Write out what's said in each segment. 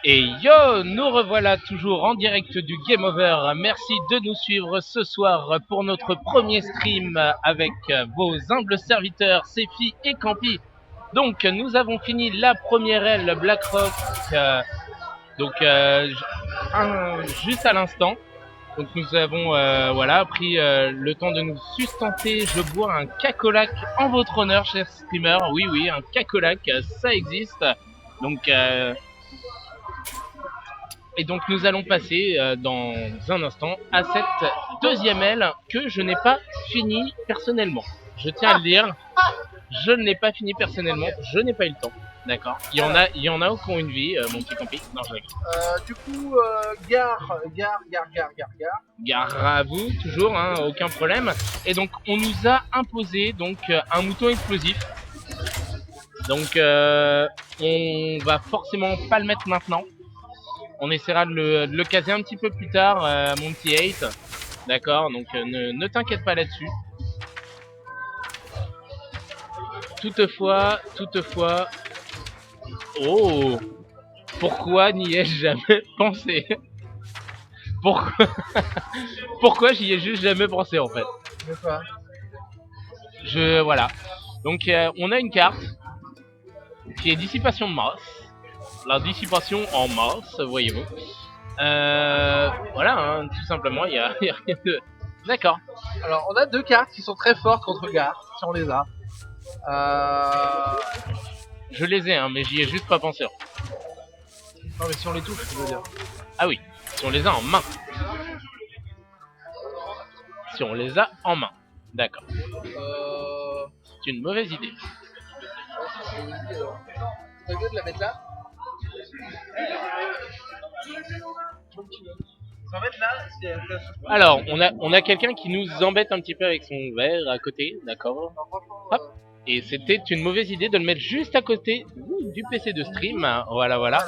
Et yo, nous revoilà toujours en direct du Game Over. Merci de nous suivre ce soir pour notre premier stream avec vos humbles serviteurs, Sefi et Campi. Donc, nous avons fini la première aile BlackRock, juste à l'instant. Donc, nous avons pris le temps de nous sustenter. Je bois un cacolac en votre honneur, chers streamers. Oui, oui, un cacolac, ça existe. Donc, et donc nous allons passer dans un instant à cette deuxième aile que je n'ai pas fini personnellement. Je tiens à le dire, je ne l'ai pas fini personnellement, je n'ai pas eu le temps. D'accord. Il y en a qui ont une vie, mon petit Campi. Non, je rigole. Du coup, gare. Gare à vous, toujours, hein, aucun problème. Et donc on nous a imposé donc un mouton explosif. Donc on va forcément pas le mettre maintenant. On essaiera de le caser un petit peu plus tard, mon petit Ace. D'accord, donc ne t'inquiète pas là-dessus. Toutefois... Oh, pourquoi n'y ai-je jamais pensé? Pourquoi j'y ai juste jamais pensé en fait? Voilà. Donc on a une carte qui est dissipation de masse. La dissipation en masse, voyez-vous. Voilà, hein, tout simplement, il y a rien de... D'accord. Alors, on a deux cartes qui sont très fortes contre Gare, si on les a. Je les ai, hein, mais j'y ai juste pas pensé. Non, mais si on les touche, je veux dire. Ah oui, si on les a en main. Si on les a en main. D'accord. C'est une mauvaise idée. C'est mieux de la mettre là. Alors, on a quelqu'un qui nous embête un petit peu avec son verre à côté, d'accord. Hop. Et c'était une mauvaise idée de le mettre juste à côté du PC de stream. Voilà.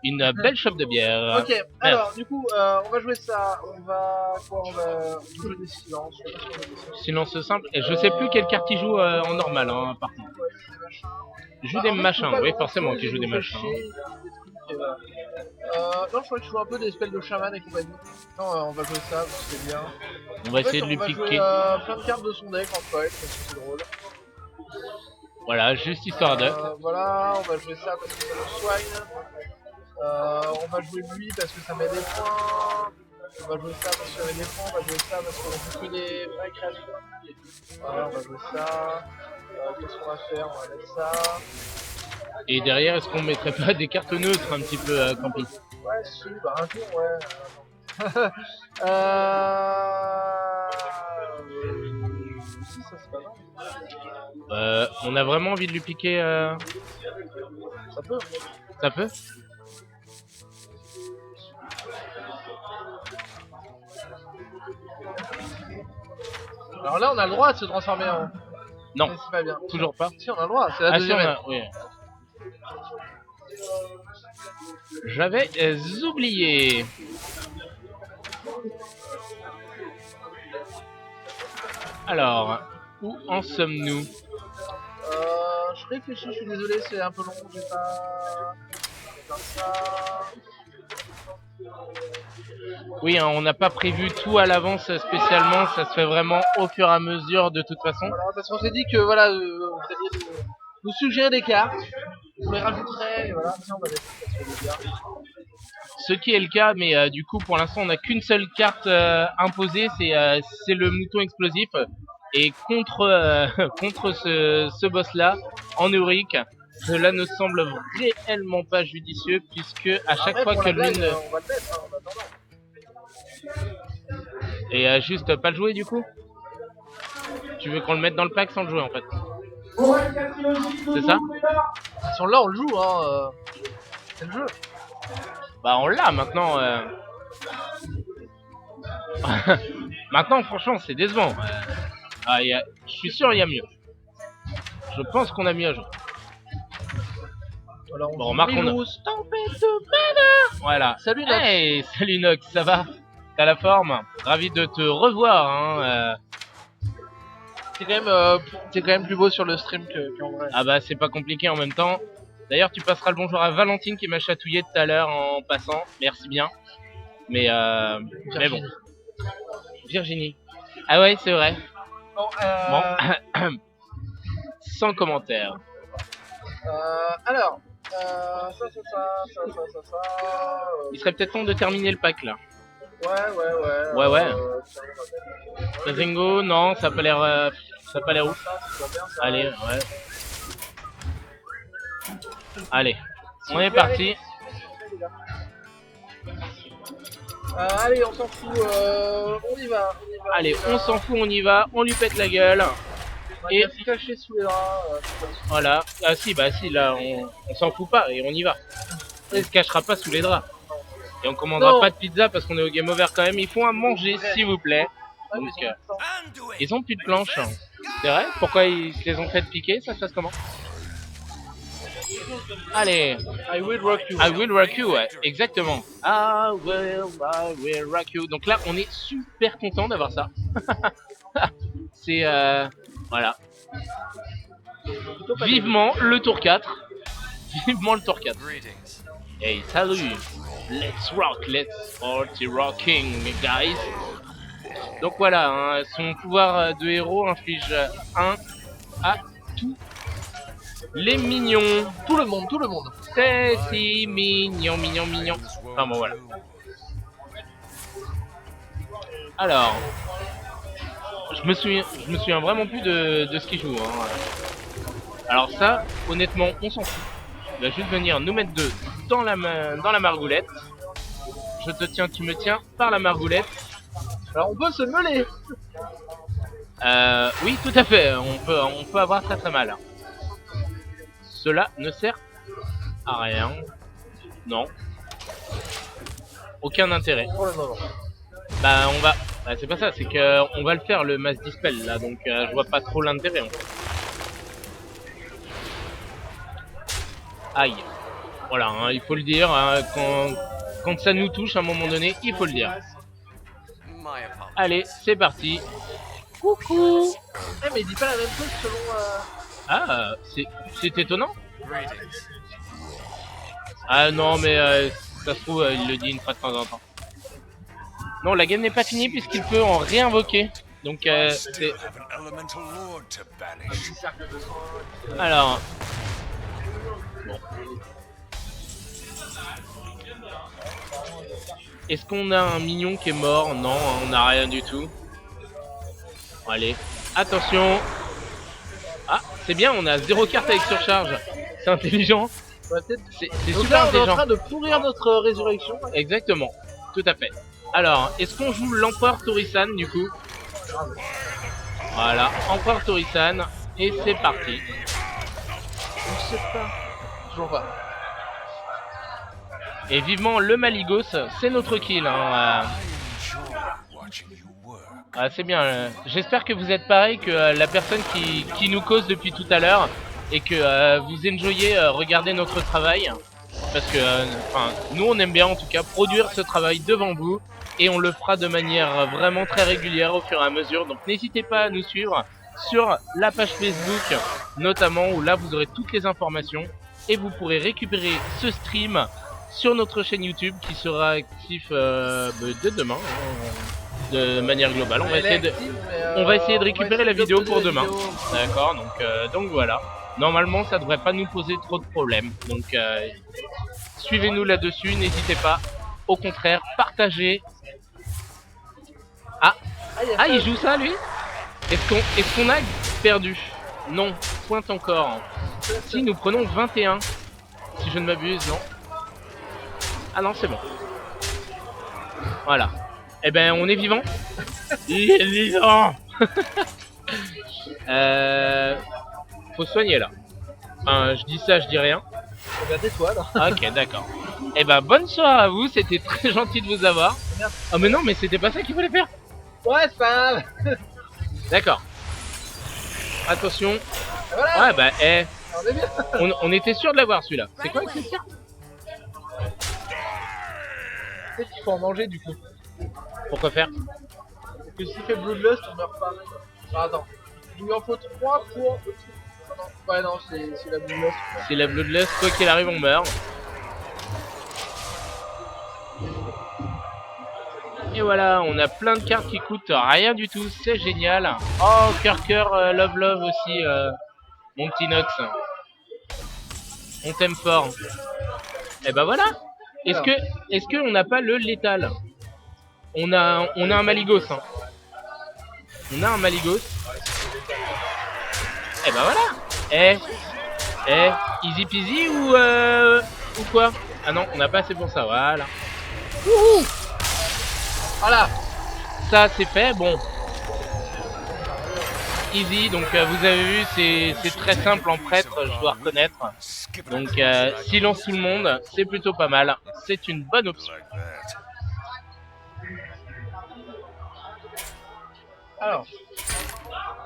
Une belle chope de bière. Ok, alors du coup, on va jouer ça. On va jouer des silences. Silence simple. Et je sais plus quelle carte il joue en normal, hein, par contre. Il joue des machins, oui, forcément qu'il joue des machins. Non, je crois que je joue un peu des spells de chaman et compagnie. Non, on va jouer ça, parce que c'est bien. On va essayer de lui piquer. On va jouer plein de cartes de son deck en foil, parce que c'est drôle. Voilà, juste histoire de. Voilà, on va jouer ça parce que ça me soigne. On va jouer lui parce que ça met des points. On va jouer ça parce que ça met des points. On va jouer ça parce qu'on a que des vraies créatures. Voilà, on va jouer ça. Qu'est-ce qu'on va faire? On va mettre ça. Et derrière, est-ce qu'on mettrait pas des cartes neutres un petit peu, Campi? Ouais, si, bah un jour, ouais. Si, ça c'est pas mal. On a vraiment envie de lui piquer. Ça peut. Ça peut? Alors là, on a le droit de se transformer en. Non, mais c'est pas bien. toujours pas. Si, on a le droit, c'est la deuxième. Si, oui. J'avais oublié. Alors, où en sommes-nous? Je réfléchis, je suis désolé, c'est un peu long, j'ai pas... Comme ça... Oui, hein, on n'a pas prévu tout à l'avance spécialement, ça se fait vraiment au fur et à mesure de toute façon. Voilà, parce qu'on s'est dit que voilà, vous alliez nous suggérer des cartes, on les rajouterait, et voilà, tiens, on va les faire. Ce qui est le cas, mais du coup pour l'instant on n'a qu'une seule carte imposée, c'est le mouton explosif. Et contre ce boss là, en Euric, cela ne semble réellement pas judicieux puisque à chaque fois que l'une... On va le mettre, hein, en attendant. Et juste pas le jouer du coup? Tu veux qu'on le mette dans le pack sans le jouer en fait? C'est ça? Si on l'a, on le joue, hein. C'est le jeu. Bah on l'a maintenant. Maintenant franchement c'est décevant. Je suis sûr il y a mieux. Je pense qu'on a mieux à jouer. Alors, bon, remarque on a... Voilà. Salut Nox. Hey, salut Nox, ça va? T'as la forme? Ravi de te revoir. Hein, T'es quand même plus beau sur le stream qu'en vrai. Ah bah c'est pas compliqué en même temps. D'ailleurs, tu passeras le bonjour à Valentine qui m'a chatouillé tout à l'heure en passant. Merci bien. Mais bon. Virginie. Ah ouais, c'est vrai. Bon, Bon. Sans commentaire. alors, Il serait peut-être temps de terminer le pack là. Ouais. Ouais. Ringo, non, ça a pas l'air ouf. Allez, ouais. Allez, on est parti. Allez, on s'en fout, on y va. Allez, on s'en fout, on y va, on lui pète la gueule. Et se cacher sous les draps. Voilà. Ah si, bah si, là, on s'en fout pas et on y va. Il se cachera pas sous les draps. Et on commandera pas de pizza parce qu'on est au game over quand même. Ils font à manger, s'il vous plaît. Donc, ils ont plus de planches. C'est vrai? Pourquoi ils se les ont fait piquer? Ça se passe comment? Allez. I will rock you. I will rock you, ouais, exactement. I will rock you. Donc là, on est super content d'avoir ça. C'est voilà. Vivement le tour 4. Vivement le tour 4. Hey, salut. Let's rock, let's party rocking, guys. Donc voilà, hein, son pouvoir de héros inflige 1 à tous les mignons. Tout le monde. C'est si mignon. Enfin bon, voilà. Alors, je me souviens vraiment plus de ce qu'il joue. Hein. Alors ça, honnêtement, on s'en fout. Il va juste venir nous mettre deux dans la margoulette. Je te tiens, tu me tiens par la margoulette. Alors on peut se meuler. Oui, tout à fait. On peut avoir très mal. Cela ne sert à rien. Non. Aucun intérêt. Pour le moment. Bah on va. Bah, c'est pas ça, c'est que on va le faire le mass dispel là, donc je vois pas trop l'intérêt. En fait. Aïe. Voilà, hein, il faut le dire. Hein, quand ça nous touche à un moment donné, il faut le dire. Allez, c'est parti. Coucou. Mais il dit pas la même chose selon. Ah, c'est étonnant. Ah non, mais ça se trouve, il le dit une fois de temps en temps. Non, la game n'est pas finie puisqu'il peut en réinvoquer. Donc, c'est... Alors... Bon. Est-ce qu'on a un mignon qui est mort? Non, on n'a rien du tout. Allez, attention. Ah, c'est bien, on a 0 carte avec surcharge. C'est intelligent. C'est super intelligent. On est en train de pourrir notre résurrection. Exactement, tout à fait. Alors, est-ce qu'on joue l'empereur Torisan du coup? Voilà, empereur Torisan. Et c'est parti. Je sais pas. Toujours pas. Et vivement le Maligos, c'est notre kill. Hein. Ah, c'est bien. J'espère que vous êtes pareil que la personne qui nous cause depuis tout à l'heure et que vous enjoyez regarder notre travail. Parce que nous on aime bien en tout cas produire ce travail devant vous et on le fera de manière vraiment très régulière au fur et à mesure. Donc n'hésitez pas à nous suivre sur la page Facebook notamment où là vous aurez toutes les informations et vous pourrez récupérer ce stream sur notre chaîne YouTube qui sera actif dès demain de manière globale. On va essayer de récupérer la vidéo pour demain. D'accord, donc voilà. Normalement ça devrait pas nous poser trop de problèmes. Donc suivez-nous là-dessus, n'hésitez pas. Au contraire, partagez. Ah, il joue ça lui? Est-ce qu'on a perdu? Non, pointe encore. Si nous prenons 21, si je ne m'abuse, non? Ah non, c'est bon. Voilà. Eh ben, on est vivant. Il est vivant. Faut soigner là. Enfin, je dis ça, je dis rien. Regardez toi là. Ok, d'accord. Eh ben, bonne soirée à vous, c'était très gentil de vous avoir. Oh mais non, mais c'était pas ça qu'il fallait faire. Ouais, c'est pas grave. D'accord. Attention. Voilà. Ouais, bah, On est bien. on était sûr de l'avoir celui-là. C'est quoi avec cette carte? Peut-être qu'il faut en manger du coup. Pourquoi faire? Parce que s'il fait Bloodlust, on meurt pas. Ah, attends. Il lui en faut 3 pour. Ouais, non, c'est la boule. C'est la Bloodlust, quoi qu'il arrive, on meurt. Et voilà, on a plein de cartes qui coûtent rien du tout, c'est génial. Oh, cœur, love, love aussi, mon petit Nox. On t'aime fort. Et bah voilà. Est-ce que on n'a pas le létal? On a un Maligos. Hein. On a un Maligos. Et bah voilà. Easy peasy ou quoi? Ah non, on n'a pas assez pour ça, voilà. Wouhou! Voilà. Ça c'est fait, bon. Easy, donc vous avez vu, c'est très simple en prêtre, je dois reconnaître. Donc silence tout le monde, c'est plutôt pas mal. C'est une bonne option.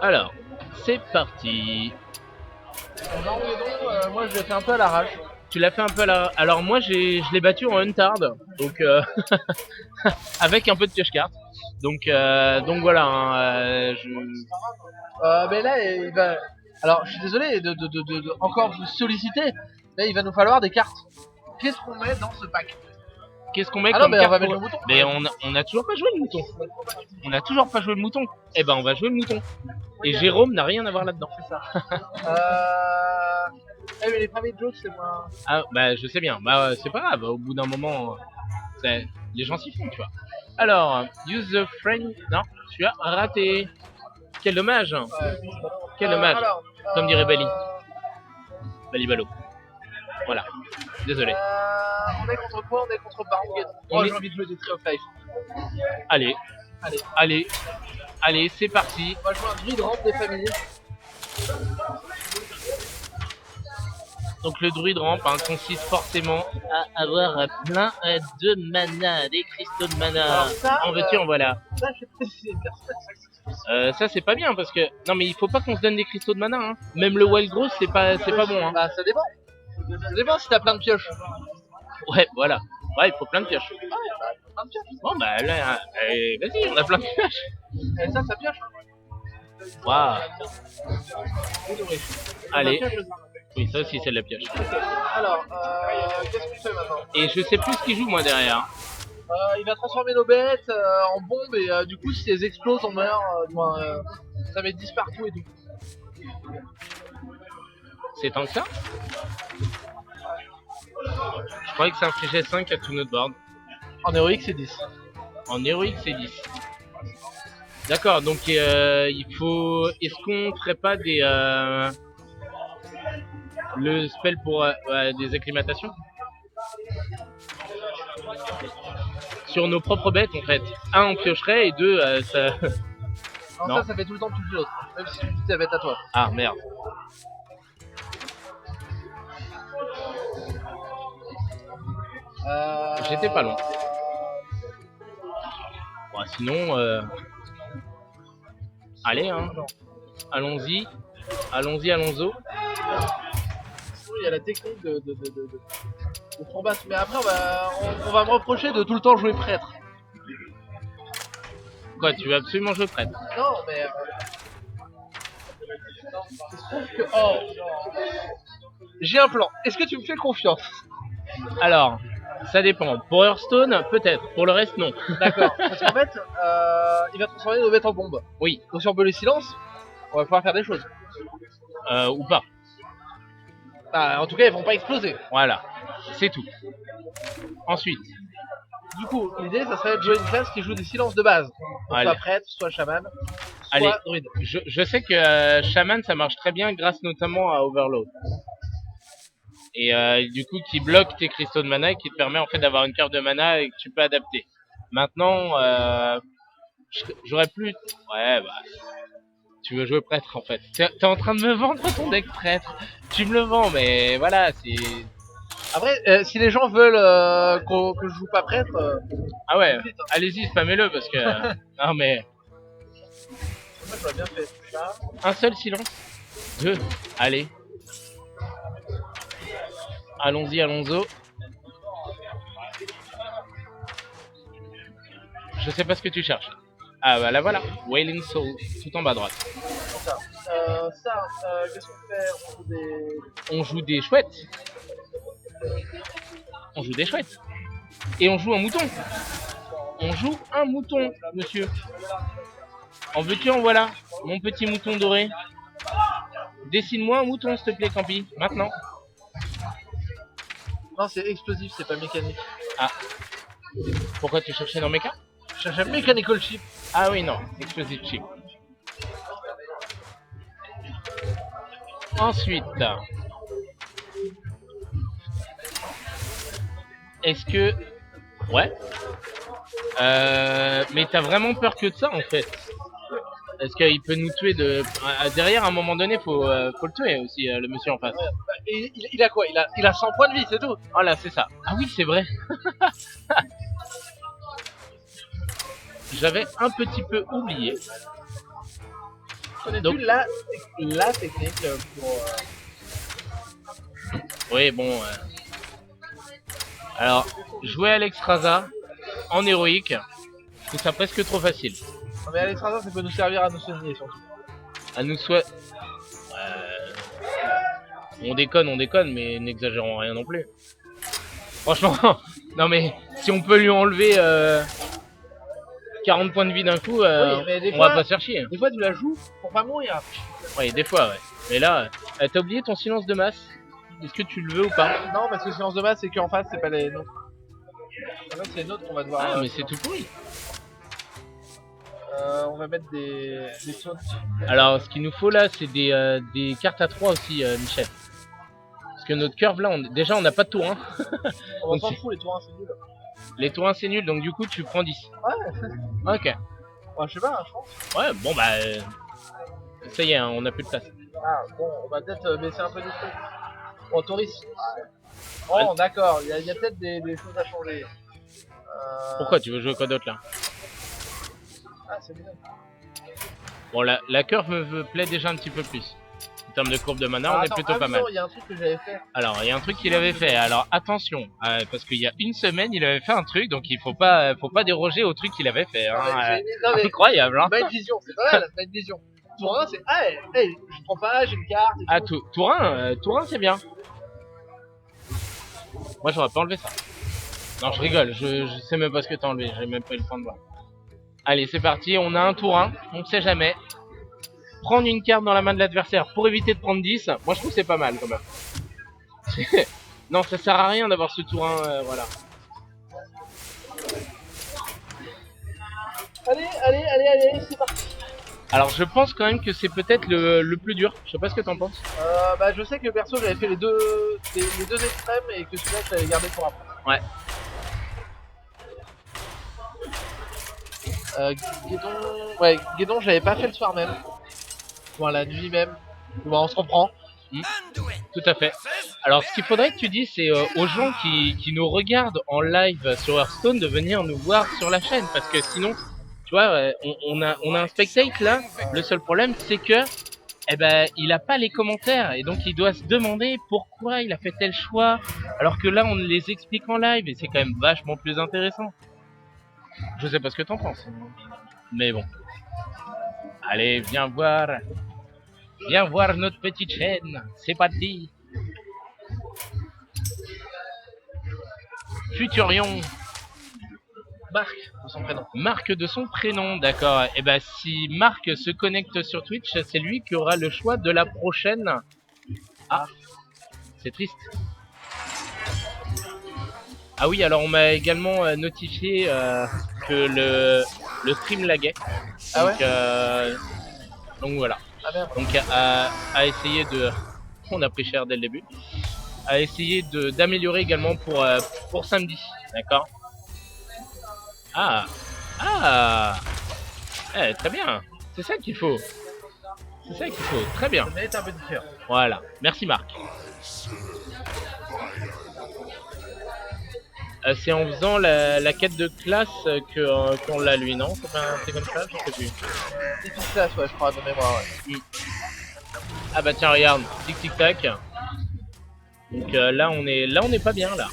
Alors, c'est parti. Non, mais non, moi je l'ai fait un peu à l'arrache. Tu l'as fait un peu à la... Alors moi je l'ai battu en untard, donc avec un peu de pioche carte. Donc voilà, hein, Mais là, il va. Alors, je suis désolé encore vous solliciter. Là, il va nous falloir des cartes. Qu'est-ce qu'on met dans ce pack? Qu'est-ce qu'on met Ah non, comme mais on carte va pour... mettre le mouton. Mais on a toujours pas joué le mouton. On a toujours pas joué le mouton. Eh ben on va jouer le mouton. Et Jérôme n'a rien à voir là-dedans. C'est ça. Mais les private jokes, c'est moins. Ah bah je sais bien. Bah c'est pas grave. Au bout d'un moment, les gens s'y font, tu vois. Alors, use the friend. Non, tu as raté. Quel dommage. Quel dommage. Alors, Comme dirait Bali. Balibalo. Voilà. Désolé. On est contre quoi? On est contre Bang. On est- J'ai envie de jouer des Tree of Life. Allez. Allez. Allez. Allez, c'est parti. On va jouer un druide rampe des familles. Donc le druide rampe consiste forcément à avoir plein de mana, des cristaux de mana. Alors ça, En veux-tu, en voilà. Ça, je sais pas si c'est une personne. Ça c'est pas bien parce que non mais il faut pas qu'on se donne des cristaux de mana. Hein. Même le wild growth c'est pas bon. Hein. Bah, ça dépend. Ça dépend si t'as plein de pioches. Ouais voilà. Ouais il faut plein de pioches. Ouais, bah, plein de pioches. Bon bah là, vas-y on a plein de pioches. Et ça pioche. Waouh. Oui. Allez. Ça pioche. Oui ça aussi c'est de la pioche. Alors, qu'est-ce qu'on fait maintenant? Et je sais plus ce qu'il joue moi derrière. Il va transformer nos bêtes en bombes et du coup si elles explosent on meurt. Ça met 10 partout et tout. C'est tant que ça. Je croyais que ça infligeait 5 à tout notre board. En héroïque c'est 10. En héroïque c'est 10. D'accord, donc il faut... Est-ce qu'on ferait pas des... le spell pour des acclimatations sur nos propres bêtes en fait. Un on piocherait et deux ça... Non, Non. ça fait tout le temps que tu l'autre. Même si tu dis ta bête à toi. Ah merde. J'étais pas loin. Bon, sinon... Allez hein. Allons-y. Allons-y, allons-y. Il y a la technique de combat. Mais après on va me reprocher de tout le temps jouer prêtre. Quoi, tu veux absolument jouer prêtre? Non mais... il se trouve que... Oh, j'ai un plan. Est-ce que tu me fais confiance? Alors, ça dépend. Pour Hearthstone, peut-être. Pour le reste, non. D'accord. Parce qu'en fait, il va transformer nos bêtes en bombes. Oui. Donc si on peut les silences, on va pouvoir faire des choses. Ou pas. En tout cas, ils vont pas exploser. Voilà. C'est tout. Ensuite, Du coup, l'idée, ça serait de jouer une classe qui joue des silences de base. Donc, Allez. soit prêtre, soit chaman, soit allez. druide. Je sais que Shaman, ça marche très bien grâce notamment à Overload. Et du coup, qui bloque tes cristaux de mana et qui te permet en fait d'avoir une carte de mana et que tu peux adapter. Maintenant, j'aurais plus... Ouais, bah... Tu veux jouer prêtre en fait. T'es en train de me vendre ton deck prêtre. Tu me le vends, mais voilà, c'est... Après, si les gens veulent que je joue pas prêtre, Ah ouais, allez-y, spammez-le parce que... non mais... moi j'aurais bien fait ça. Un seul silence. Deux. Allez. Allons-y, allons-y. Je sais pas ce que tu cherches. Ah bah là voilà, Wailing Soul, tout en bas à droite. Ça. Qu'est-ce qu'on fait? On joue des... On joue des chouettes. On joue des chouettes. Et on joue un mouton. On joue un mouton, monsieur. En veux-tu, en voilà, mon petit mouton doré. Dessine-moi un mouton, s'il te plaît, Campi, maintenant. Non, c'est explosif, c'est pas mécanique. Ah. Pourquoi tu cherchais dans mes cartes? Je cherche un mechanical chip. Ah oui, non, explosive chip. Ensuite, est-ce que... Ouais. Mais t'as vraiment peur que de ça, en fait. Est-ce qu'il peut nous tuer de... Derrière, à un moment donné, faut le tuer aussi, le monsieur en face. Ouais, bah, et il a quoi? Il a 100 points de vie, c'est tout. Voilà, c'est ça. Ah oui, c'est vrai. J'avais un petit peu oublié. Connais-tu Donc- la technique pour... Oui, bon. Alors, jouer à l'Extrasa en héroïque, je trouve ça presque trop facile. Non, mais Alexandra, ça peut nous servir à nous soigner surtout. À nous souhait. On déconne, mais n'exagérons rien non plus. Franchement, non mais si on peut lui enlever 40 points de vie d'un coup, Oui, mais des on fois- va pas se faire chier. Des fois, tu la joues pour pas mourir. Ouais, des fois, ouais. Mais là, t'as oublié ton silence de masse? Est-ce que tu le veux ou pas? Non, parce que silence de base, c'est qu'en face, c'est pas les nôtres. En fait, c'est les nôtres qu'on va devoir... Ah, mais c'est tout pourri. on va mettre des sautes. Alors, ce qu'il nous faut là, c'est des cartes à 3 aussi, Michel. Parce que notre curve là, déjà on n'a pas de tour 1. On Donc s'en c'est- fout, les tours 1, c'est nul. Les tours 1 c'est nul, donc du coup tu prends 10. Ouais, Ok. bah, je sais pas, je pense. Ouais, bon bah. Ça y est, hein, on a plus de place. Ah, bon, on va peut-être baisser un peu les trucs. Bon, Tauris. Oh, d'accord, il y a peut-être des choses à changer. Pourquoi tu veux jouer quoi d'autre là? Ah, c'est bien. Bon, la curve me plaît déjà un petit peu plus. En termes de courbe de mana, on est Attends, plutôt pas oui, mal. non, il y a un truc que j'avais fait. Alors, il y a un truc qu'il avait fait. Alors, attention, parce qu'il y a une semaine, il avait fait un truc, donc il faut pas déroger au truc qu'il avait fait. Hein. Non, mais Incroyable, hein. pas une vision, c'est pas mal, pas une vision. Tour 1, c'est ah, hey, je prends pas, j'ai une carte. Et Ah, tout. Tour 1, c'est bien. Moi, j'aurais pas enlevé ça. Non, je rigole, je sais même pas ce que t'as enlevé, j'ai même pas eu le temps de voir. Allez, c'est parti, on a un tour 1, on sait jamais. Prendre une carte dans la main de l'adversaire pour éviter de prendre 10, moi je trouve que c'est pas mal quand même. Non, ça sert à rien d'avoir ce tour 1, voilà. Allez, c'est parti. Alors je pense quand même que c'est peut-être le plus dur, je sais pas ce que t'en penses. Bah, je sais que perso, j'avais fait les deux extrêmes et que celui-là, je l'avais gardé pour après. Ouais. Guédon... Ouais, Guédon, j'avais pas fait le soir même. Bon, la nuit même. Bon, on se reprend. Tout à fait. Alors ce qu'il faudrait que tu dises, c'est aux gens qui nous regardent en live sur Hearthstone de venir nous voir sur la chaîne, parce que sinon, tu vois, on a un spectate là. Le seul problème, c'est que, eh ben, il a pas les commentaires et donc il doit se demander pourquoi il a fait tel choix, alors que là, on les explique en live et c'est quand même vachement plus intéressant. Je sais pas ce que t'en penses, mais bon. Allez, viens voir notre petite chaîne. C'est parti. Futurion. Marc, de son prénom. Marc de son prénom, d'accord. Et ben si Marc se connecte sur Twitch, c'est lui qui aura le choix de la prochaine. Ah, c'est triste. Ah oui, alors on m'a également notifié que le stream laguait. Ah ouais? Donc voilà. Ah merde. Donc à essayer de... On a pris cher dès le début. À essayer d'améliorer également pour samedi. D'accord. Ah très bien. C'est ça qu'il faut. C'est ça qu'il faut. Très bien. Ça mérite un peu différent. Voilà. Merci Marc. C'est en faisant la quête de classe qu'on l'a lui, non? C'est comme ça, je sais plus. C'est une classe, ouais, je crois, de mémoire, ouais. Ah bah tiens, regarde, tic tic tac. Donc là on est pas bien là.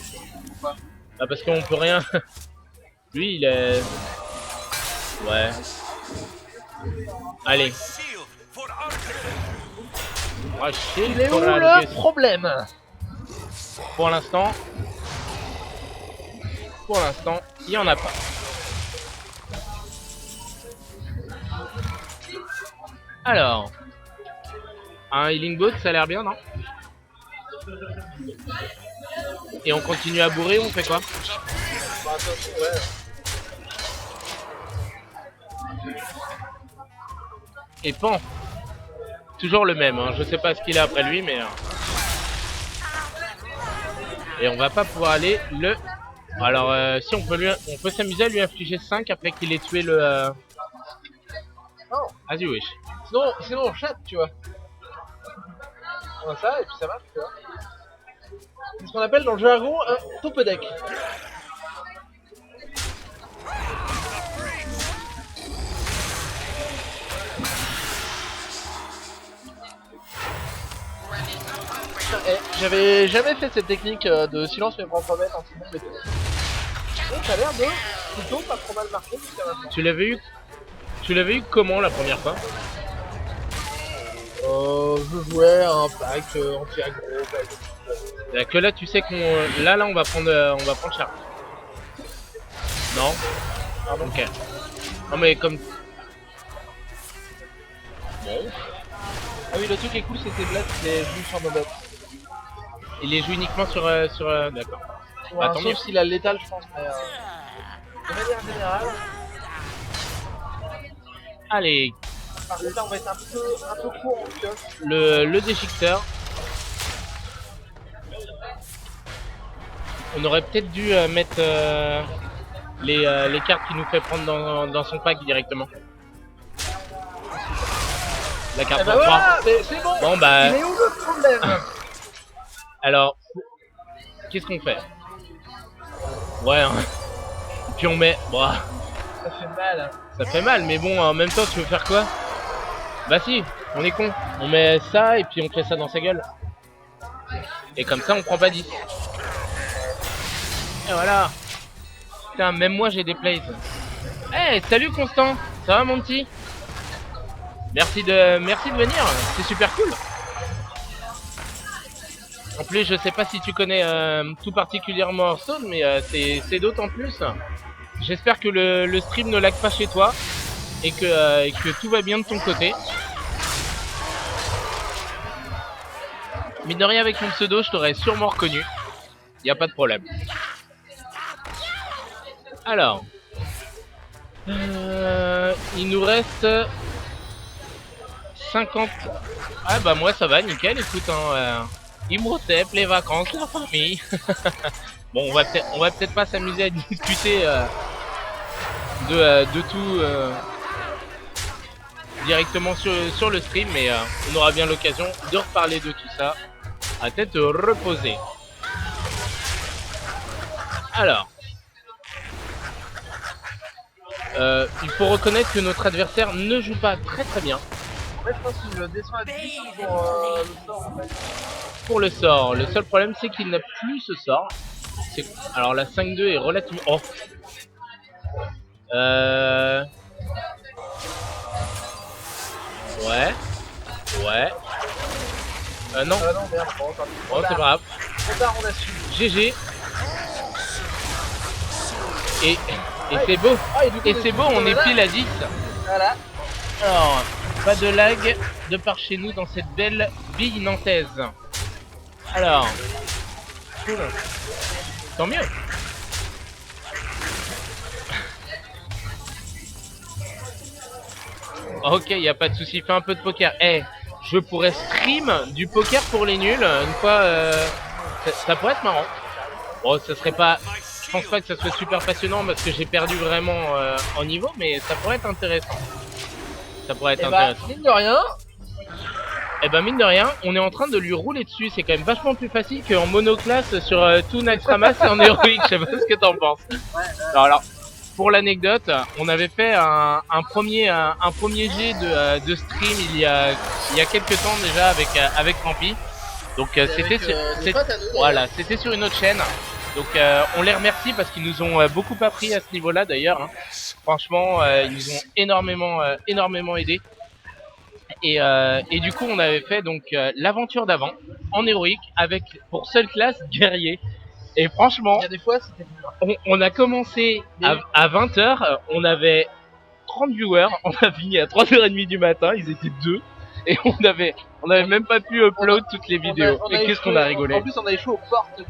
Pourquoi? Bah parce qu'on peut rien. Lui il est... Ouais. Allez. Oh, Il est où le problème? Pour l'instant, il n'y en a pas. Alors, un healing boat, ça a l'air bien, non? Et on continue à bourrer, on fait quoi? Bah, attention, ouais. Et Pan, toujours le même, hein. Je sais pas ce qu'il a après lui, mais... Et on va pas pouvoir aller le... Alors, si on peut s'amuser à lui infliger 5 après qu'il ait tué le... Non. As you wish. Sinon on chatte, tu vois. On a ça et puis ça marche, tu vois. C'est ce qu'on appelle dans le jargon un top deck. J'avais jamais fait cette technique de silence mes propres bêtes en timon et tout. Donc ça a l'air de plutôt pas trop mal marcher jusqu'à maintenant. Tu l'avais eu comment la première fois? Je jouais à un pack anti-aggro. Que là tu sais qu'on... Là on va prendre cher. Non? Pardon. Ok. Non mais comme... Bon. Ah oui, le truc qui est cool, c'est que Blade, c'est juste sur nos bêtes. Il les joue uniquement sur... D'accord. Ouais, Tant mieux. sauf s'il a le létal, je pense, mais de manière générale... Allez, Par contre, là, on va être un peu court en pioche. le déchiqueteur. On aurait peut-être dû mettre les cartes qu'il nous fait prendre dans son pack directement. La carte Eh bah pour 3. voilà, mais c'est bon. Bon bah... Il est où le problème? Alors, qu'est-ce qu'on fait? Ouais, hein. Puis on met... Bon, Ça fait mal. ça fait mal, mais bon, en même temps, tu veux faire quoi? Bah si, on est con. On met ça et puis on fait ça dans sa gueule. Et comme ça, on prend pas 10. Et voilà. Putain, même moi, j'ai des plays. Eh, salut Constant. Ça va, mon petit? Merci de venir. C'est super cool. En plus, je sais pas si tu connais tout particulièrement Hearthstone, mais c'est d'autant plus. J'espère que le stream ne lag pas chez toi et que tout va bien de ton côté. Mine de rien, avec mon pseudo, je t'aurais sûrement reconnu. Y a pas de problème. Alors, il nous reste 50. Ah bah moi ça va, nickel. Écoute, hein, Imhotep, les vacances, la famille. Bon, on va peut-être pas s'amuser à discuter de tout directement sur le stream, mais on aura bien l'occasion de reparler de tout ça à tête reposée. Alors, il faut reconnaître que notre adversaire ne joue pas très bien. En fait, je pense que je descends à 10 pour le sort en fait. Pour le sort, le seul problème c'est qu'il n'a plus ce sort. Alors la 5-2 est relativement... Oh. Ouais. Non. Ah non, merde, bon, Oh, c'est pas grave. Trop tard, on a su. GG. Et c'est beau. Ah, du coup, Et c'est beau, on est pile à 10. Voilà. Alors, pas de lag de par chez nous dans cette belle bille nantaise. Alors, cool. Tant mieux. Ok, y a pas de souci, fais un peu de poker. Eh, je pourrais stream du poker pour les nuls une fois. Ça pourrait être marrant. Bon, ça serait pas. Je pense pas que ça soit super passionnant parce que j'ai perdu vraiment en niveau, mais ça pourrait être intéressant. Ça pourrait être intéressant. Mine de rien. Eh ben mine de rien, on est en train de lui rouler dessus. C'est quand même vachement plus facile qu'en monoclasse sur tout Naxxramas et en héroïque. Je sais pas ce que t'en penses. Alors, pour l'anecdote, on avait fait un premier jet de stream il y a quelques temps déjà avec Rampi. Donc c'était sur une autre chaîne. Donc on les remercie parce qu'ils nous ont beaucoup appris à ce niveau-là d'ailleurs. Hein. Franchement, ils nous ont énormément aidés. Et du coup, on avait fait donc l'aventure d'avant en héroïque avec pour seule classe guerrier. Et franchement, Il y a des fois, c'était dur. on a commencé à 20h, on avait 30 viewers, on a fini à 3h30 du matin, ils étaient deux. Et on avait même pas pu upload toutes les vidéos. Et qu'est-ce qu'on a rigolé. En plus, on a échoué aux portes.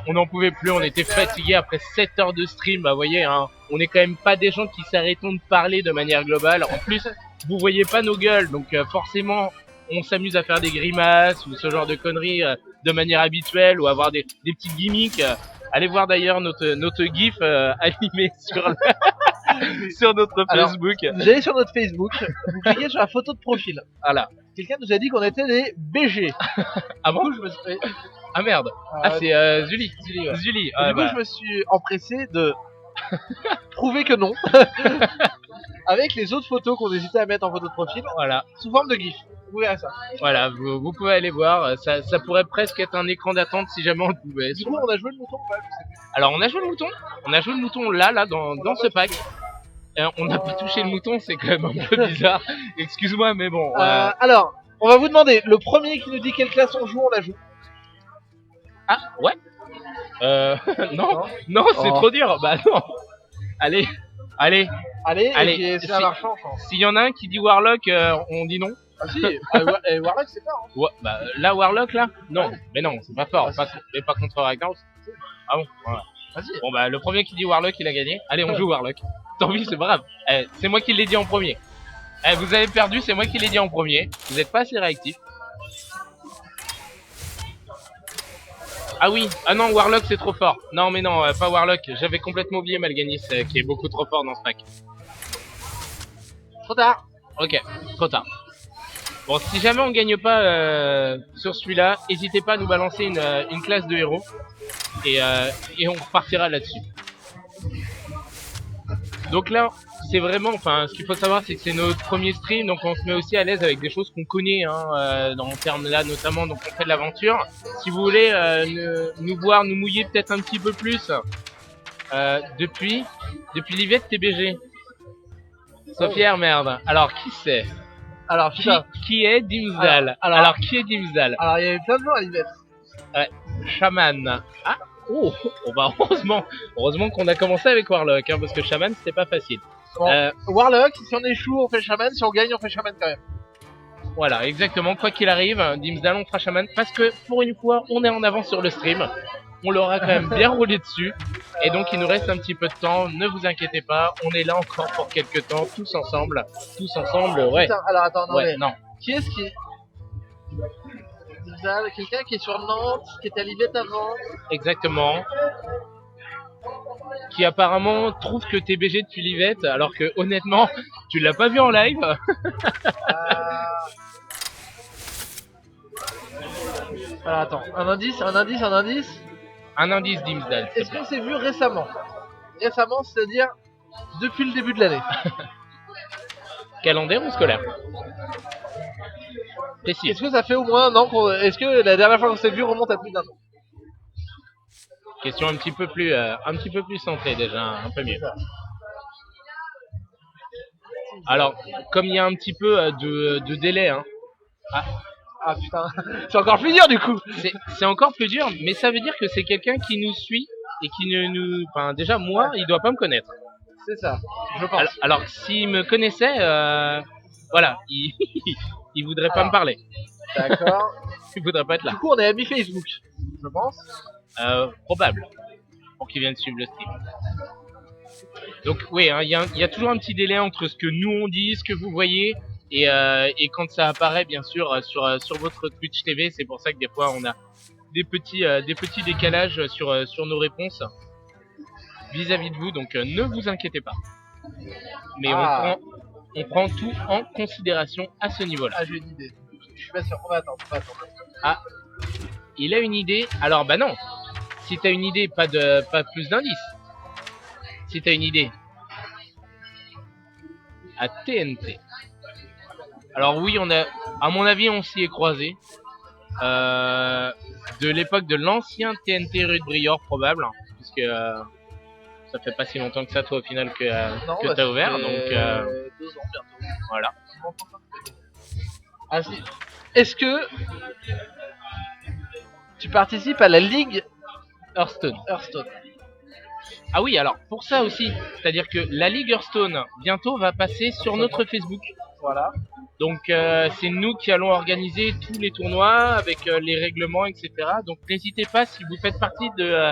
On n'en pouvait plus, on était fatigués après 7 heures de stream. Bah, vous voyez, hein, on est quand même pas des gens qui s'arrêtent de parler de manière globale. En plus, vous voyez pas nos gueules, donc forcément, on s'amuse à faire des grimaces ou ce genre de conneries de manière habituelle ou avoir des petites gimmicks. Allez voir d'ailleurs notre gif animé sur notre Facebook. Vous allez sur notre Facebook, vous cliquez sur la photo de profil. Voilà. Quelqu'un nous a dit qu'on était des BG. Ah bon? Du coup, je me suis... Ah merde. C'est Zully. Ouais. Zully. Du coup, je me suis empressé de prouver que non. Avec les autres photos qu'on hésitait à mettre en photo de profil. Voilà. Sous forme de GIF. Vous verrez ça. Voilà, vous pouvez aller voir. Ça pourrait presque être un écran d'attente si jamais on le pouvait. Du coup, on a joué le mouton ou pas? Alors, on a joué le mouton. On a joué le mouton là, dans ce pack. On n'a pas touché le mouton, c'est quand même un peu bizarre. Excuse-moi, mais bon. Alors, on va vous demander, le premier qui nous dit quelle classe on joue, on la joue. Ah, ouais. Non, c'est trop dur. Bah non. Allez. Et puis, c'est un marchand, je pense. S'il y en a un qui dit Warlock, on dit non. Ah si, Warlock c'est fort. Hein. Ouais, bah là, Warlock, là non. Mais non, c'est pas fort. Mais pas contre Ragnaros. Ah bon, voilà. Vas-y. Bon bah, le premier qui dit Warlock, il a gagné. Allez, on joue Warlock. Tant pis, c'est pas grave. C'est moi qui l'ai dit en premier. Vous avez perdu, c'est moi qui l'ai dit en premier. Vous êtes pas assez réactif. Ah oui, ah non, Warlock c'est trop fort. Non mais non, pas Warlock, j'avais complètement oublié Malganis qui est beaucoup trop fort dans ce pack. Trop tard. Ok, trop tard. Bon, si jamais on gagne pas sur celui-là, n'hésitez pas à nous balancer une classe de héros et on repartira là-dessus. Donc là, c'est vraiment, enfin, ce qu'il faut savoir, c'est que c'est notre premier stream, donc on se met aussi à l'aise avec des choses qu'on connaît, hein, dans termes là notamment, donc on fait de l'aventure. Si vous voulez nous voir, nous mouiller peut-être un petit peu plus, depuis l'Yvette TBG. Sauf merde. Alors qui c'est? Alors qui est Dimsdal? Alors qui est Dimsdal? Alors il y avait plein de gens à l'Yvette. Ouais, Shaman. Ah, oh bah heureusement qu'on a commencé avec Warlock, hein, parce que Shaman c'était pas facile. Bon, Warlock, si on échoue on fait Shaman, si on gagne on fait Shaman quand même. Voilà, exactement, quoi qu'il arrive, Dimsdal on fera Shaman, parce que pour une fois on est en avance sur le stream. On l'aura quand même bien roulé dessus. Et donc il nous reste un petit peu de temps, ne vous inquiétez pas, on est là encore pour quelques temps, tous ensemble, ouais. Putain, alors attends, non, ouais, mais non. Qui est-ce qui est quelqu'un qui est sur Nantes, qui était à l'Yvette avant. Exactement. Qui apparemment trouve que t'es BG depuis l'Yvette, alors que honnêtement, tu l'as pas vu en live. Alors attends, un indice. Un indice Dimsdal. Est-ce qu'on s'est vu récemment? Récemment, c'est-à-dire depuis le début de l'année. Calendaire ou scolaire? Précis. Est-ce que ça fait au moins un an est-ce que la dernière fois qu'on s'est vu remonte à plus d'un an? Question un petit peu plus centrée déjà, un peu mieux. Alors, comme il y a un petit peu de délai, hein. Ah putain, c'est encore plus dur du coup. C'est encore plus dur, mais ça veut dire que c'est quelqu'un qui nous suit et qui ne nous... Enfin, déjà, moi, il doit pas me connaître. C'est ça, je pense. Alors s'il me connaissait, voilà, il voudrait pas me parler. D'accord. Il voudrait pas être là. Du coup, on est amis Facebook, je pense. Probable, pour qu'il vienne suivre le stream. Donc oui, hein, il y a toujours un petit délai entre ce que nous on dit, ce que vous voyez, et quand ça apparaît bien sûr sur votre Twitch TV. C'est pour ça que des fois on a des petits décalages sur nos réponses vis-à-vis de vous, donc ne vous inquiétez pas. Mais on prend tout en considération à ce niveau-là. Ah, j'ai une idée. Je suis pas sûr, on va attendre. Ah, il a une idée. Alors bah non. Si t'as une idée, pas plus d'indices. Si t'as une idée. À TNT. Alors oui, à mon avis, on s'y est croisé. De l'époque de l'ancien TNT rue de Briord, probable. que ça fait pas si longtemps que ça toi au final que Non, que bah, t'as ouvert, ça fait donc 2 ans bientôt. voilà. Ah, si. Est-ce que tu participes à la Ligue Hearthstone. Hearthstone? Ah oui, alors pour ça aussi, c'est-à-dire que la Ligue Hearthstone bientôt va passer sur notre Facebook. Voilà. Donc c'est nous qui allons organiser tous les tournois avec les règlements, etc. Donc n'hésitez pas si vous faites partie de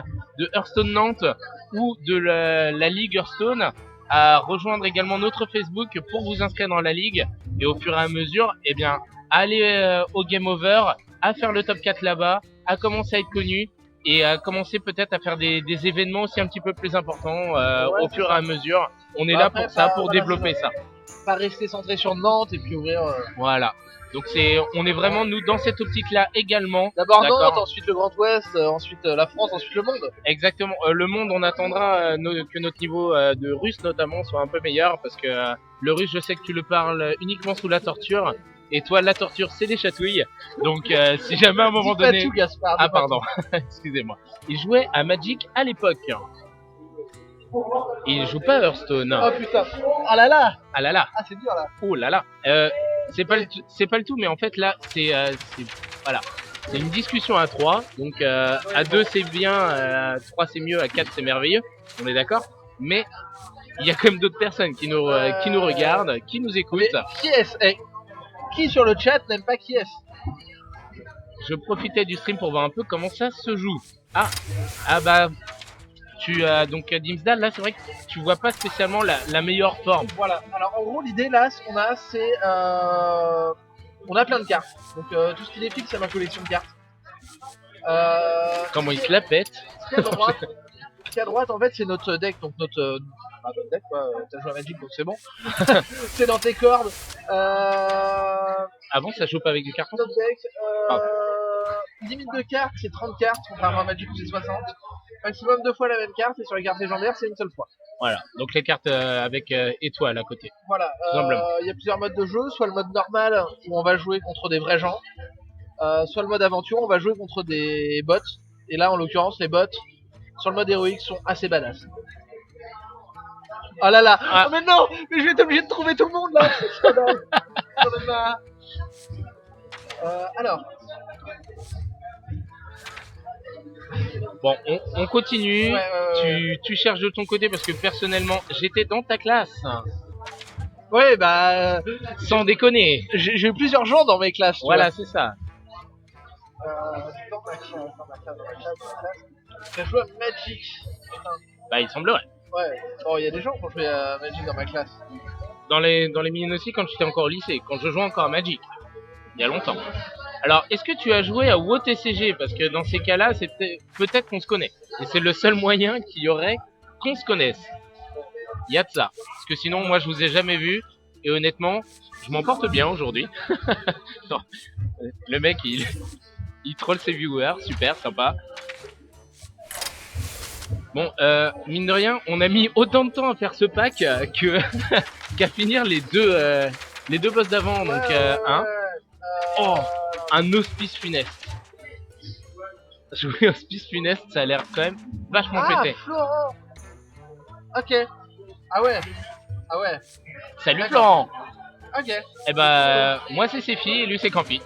Hearthstone Nantes ou de la Ligue Hearthstone à rejoindre également notre Facebook pour vous inscrire dans la ligue et au fur et à mesure, eh bien, aller au Game Over, à faire le top 4 là-bas, à commencer à être connu et à commencer peut-être à faire des événements aussi un petit peu plus importants Ouais, au c'est fur et ça. à mesure. On est Bah, là après, pour ça, pas- pour voilà, développer c'est ça. Pas rester centré sur Nantes et puis ouvrir. Voilà. Donc on est vraiment nous dans cette optique-là également. D'abord Nantes, D'accord. ensuite le Grand Ouest, ensuite la France, ensuite le monde. Exactement. Le monde, on attendra que notre niveau de russe notamment soit un peu meilleur parce que le russe, je sais que tu le parles uniquement sous la torture. Et toi, la torture, c'est des chatouilles. Donc, si jamais à un moment Dis pas donné, tout, Gaspard. ah dis pas pardon, excusez-moi. Il jouait à Magic à l'époque. Il joue pas à Hearthstone. tout. Oh putain. Ah là là. Ah là là. Ah, c'est dur là. Oh là là. C'est pas le tout, mais en fait là, voilà. C'est une discussion à 3. Donc à 2 c'est bien, à 3 c'est mieux, à 4 c'est merveilleux. On est d'accord. Mais il y a quand même d'autres personnes qui nous regardent, qui nous écoutent. Mais qui est-ce Qui sur le chat n'aime pas qui est-ce? Je profitais du stream pour voir un peu comment ça se joue. Ah bah tu donc Dimsdale là c'est vrai que tu vois pas spécialement la meilleure forme. Voilà. Alors en gros l'idée là, ce qu'on a, c'est on a plein de cartes. Donc tout ce qui défile, c'est ma collection de cartes. Comment il se la pète. Ce qu'il y a à droite, en fait, c'est notre deck, donc notre deck quoi. T'as joué à Magic, donc c'est bon. C'est dans tes cordes. Avant ça joue pas avec du carton. Notre deck. Limite de cartes, c'est 30 cartes, contrairement à Magic où c'est 60. Maximum 2 fois la même carte, et sur les cartes légendaires, c'est une seule fois. Voilà, donc les cartes avec étoile à côté. Voilà, Tout simplement. il y a plusieurs modes de jeu, soit le mode normal où on va jouer contre des vrais gens, soit le mode aventure où on va jouer contre des bots. Et là, en l'occurrence, les bots sur le mode héroïque sont assez badass. Oh là là, Ah. oh mais non, mais je vais être obligé de trouver tout le monde là. J'en ai marre. Alors, Bon, on continue. ouais. Tu cherches de ton côté parce que personnellement, j'étais dans ta classe. Ouais, bah, Sans déconner. j'ai eu plusieurs gens dans mes classes. tu Voilà, c'est ça. Dans ma classe. J'ai joué à Magic. Putain. Bah, il semblerait. Ouais, bon, il y a des gens qui ont joué à Magic dans ma classe. Dans les mines aussi, quand j'étais encore au lycée, quand je jouais encore à Magic. Il y a longtemps. Alors, est-ce que tu as joué à WoTCG? Parce que dans ces cas-là, c'est peut-être qu'on se connaît. Et c'est le seul moyen qu'il y aurait qu'on se connaisse. Il y a de ça. Parce que sinon, moi, je vous ai jamais vu. Et honnêtement, je m'en porte bien aujourd'hui. Non. Le mec, il troll ses viewers. Super, sympa. Bon, mine de rien, on a mis autant de temps à faire ce pack qu'à finir les deux boss d'avant. Donc, Oh, un hospice funeste. Jouer hospice funeste, ça a l'air quand même vachement pété. Florent. Ok. Ah ouais. Salut D'accord. Florent. Ok. Eh ben, moi c'est Sefi et lui c'est Campi.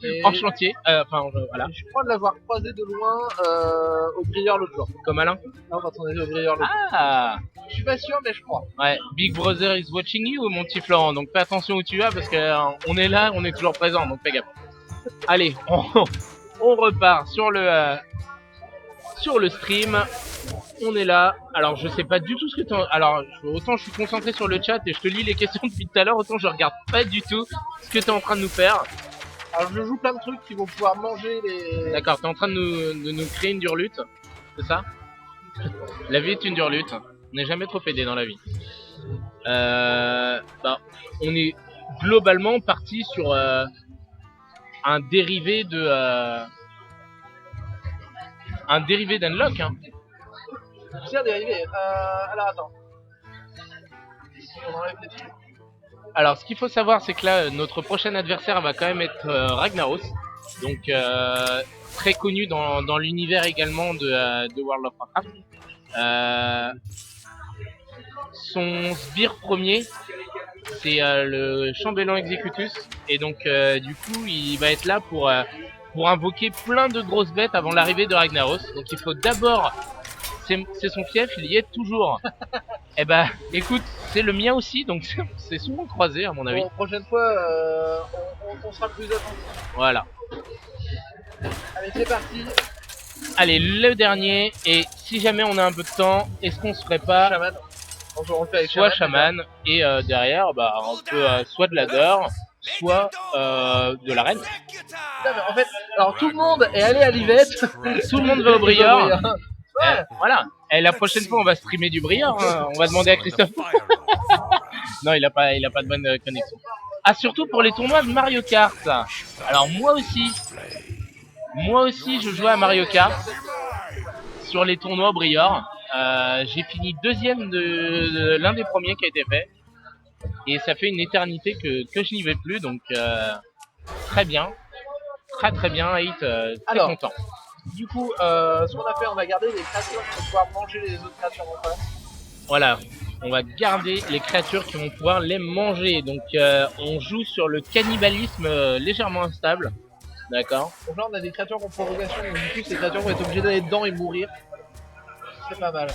Et En chantier, voilà, je crois de l'avoir croisé de loin au Grilleur l'autre jour. comme Alain. Non, quand on était au Grilleur l'autre jour. Ah, Je suis pas sûr, mais je crois. ouais, Big Brother is watching you, mon petit Florent. Donc fais attention où tu vas parce que on est là, on est toujours présent, donc fais gaffe. Allez, on repart sur le stream. On est là. Alors je sais pas du tout ce que alors autant je suis concentré sur le chat et je te lis les questions depuis tout à l'heure, autant je regarde pas du tout ce que t'es en train de nous faire. Alors je joue plein de trucs qui vont pouvoir manger les. D'accord, t'es en train de nous créer une durlute, c'est ça? La vie est une durlute. On n'est jamais trop aidé dans la vie. Bah, on est globalement parti sur un dérivé d'Unlock. Hein. Plusieurs dérivés. Alors attends. On enlève les films. Alors, ce qu'il faut savoir, c'est que là, notre prochain adversaire va quand même être Ragnaros. Donc, très connu dans l'univers également de World of Warcraft. Son sbire premier, c'est le chambellan Executus, et donc du coup il va être là pour invoquer plein de grosses bêtes avant l'arrivée de Ragnaros. Donc il faut d'abord, c'est son fief, il y est toujours. Eh bah écoute, c'est le mien aussi, donc c'est souvent croisé à mon avis. Bon, prochaine fois, on sera plus attentif. Voilà. Allez, c'est parti. Allez, le dernier, et si jamais on a un peu de temps, est-ce qu'on se ferait pas Shaman. On le fait avec soit Shaman. chaman, et derrière, bah, on peut soit de ladder, soit de l'arène. Putain, mais en fait, alors tout le monde est allé à l'Ivette. Tout le monde va au Briard. Ouais. Voilà. Et la prochaine fois, on va streamer du Briard. Hein. On va demander à Christophe. Non, il a pas de bonne connexion. Ah, surtout pour les tournois de Mario Kart. Alors moi aussi, je jouais à Mario Kart sur les tournois Briard. J'ai fini deuxième de l'un des premiers qui a été fait. Et ça fait une éternité que je n'y vais plus, donc très bien. Très bien, Hate, très Alors, content. Du coup, ce qu'on a fait, on a gardé les créatures pour pouvoir manger les autres créatures en face. Voilà, on va garder les créatures qui vont pouvoir les manger. Donc on joue sur le cannibalisme légèrement instable. D'accord. Donc là, on a des créatures en provocation, donc du coup, ces créatures vont être obligées d'aller dedans et mourir. C'est pas mal.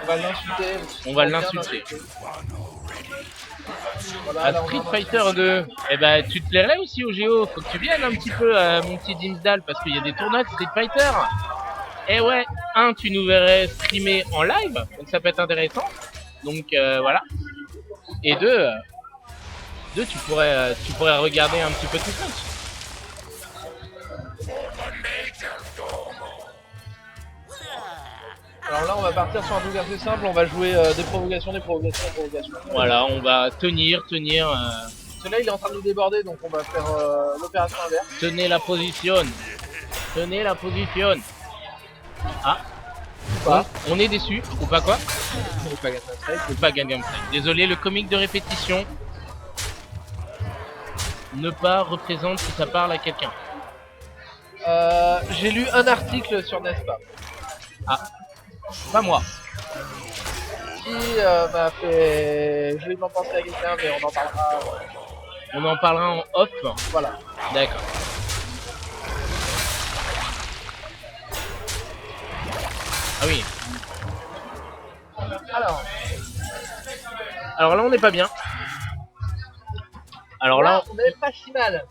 On va l'insulter. On va l'insulter. Voilà, À là, Street on a- Fighter 2, eh ben, tu te plairais aussi au Géo. Faut que tu viennes un petit peu, mon petit Dimsdal, parce qu'il y a des tournois de Street Fighter. Et ouais, tu nous verrais streamer en live, donc ça peut être intéressant. Donc voilà. Et deux, tu pourrais regarder un petit peu tout ça. Alors là, on va partir sur un truc assez simple. On va jouer des provocations. Voilà, on va tenir. Celui-là, il est en train de nous déborder, donc on va faire l'opération inverse. Tenez la position. Ah. Pas. On est déçu, ou pas quoi? Ou pas Gangnam Style. Ou pas Gangnam Style. Désolé, le comique de répétition ne pas représente si ça parle à quelqu'un. J'ai lu un article sur Nespa Pas moi. qui m'a fait joliment penser à quelqu'un, mais on en parlera. On en parlera en off. Voilà. D'accord. Ah oui. Alors là, on n'est pas bien. Alors là, on est pas si mal.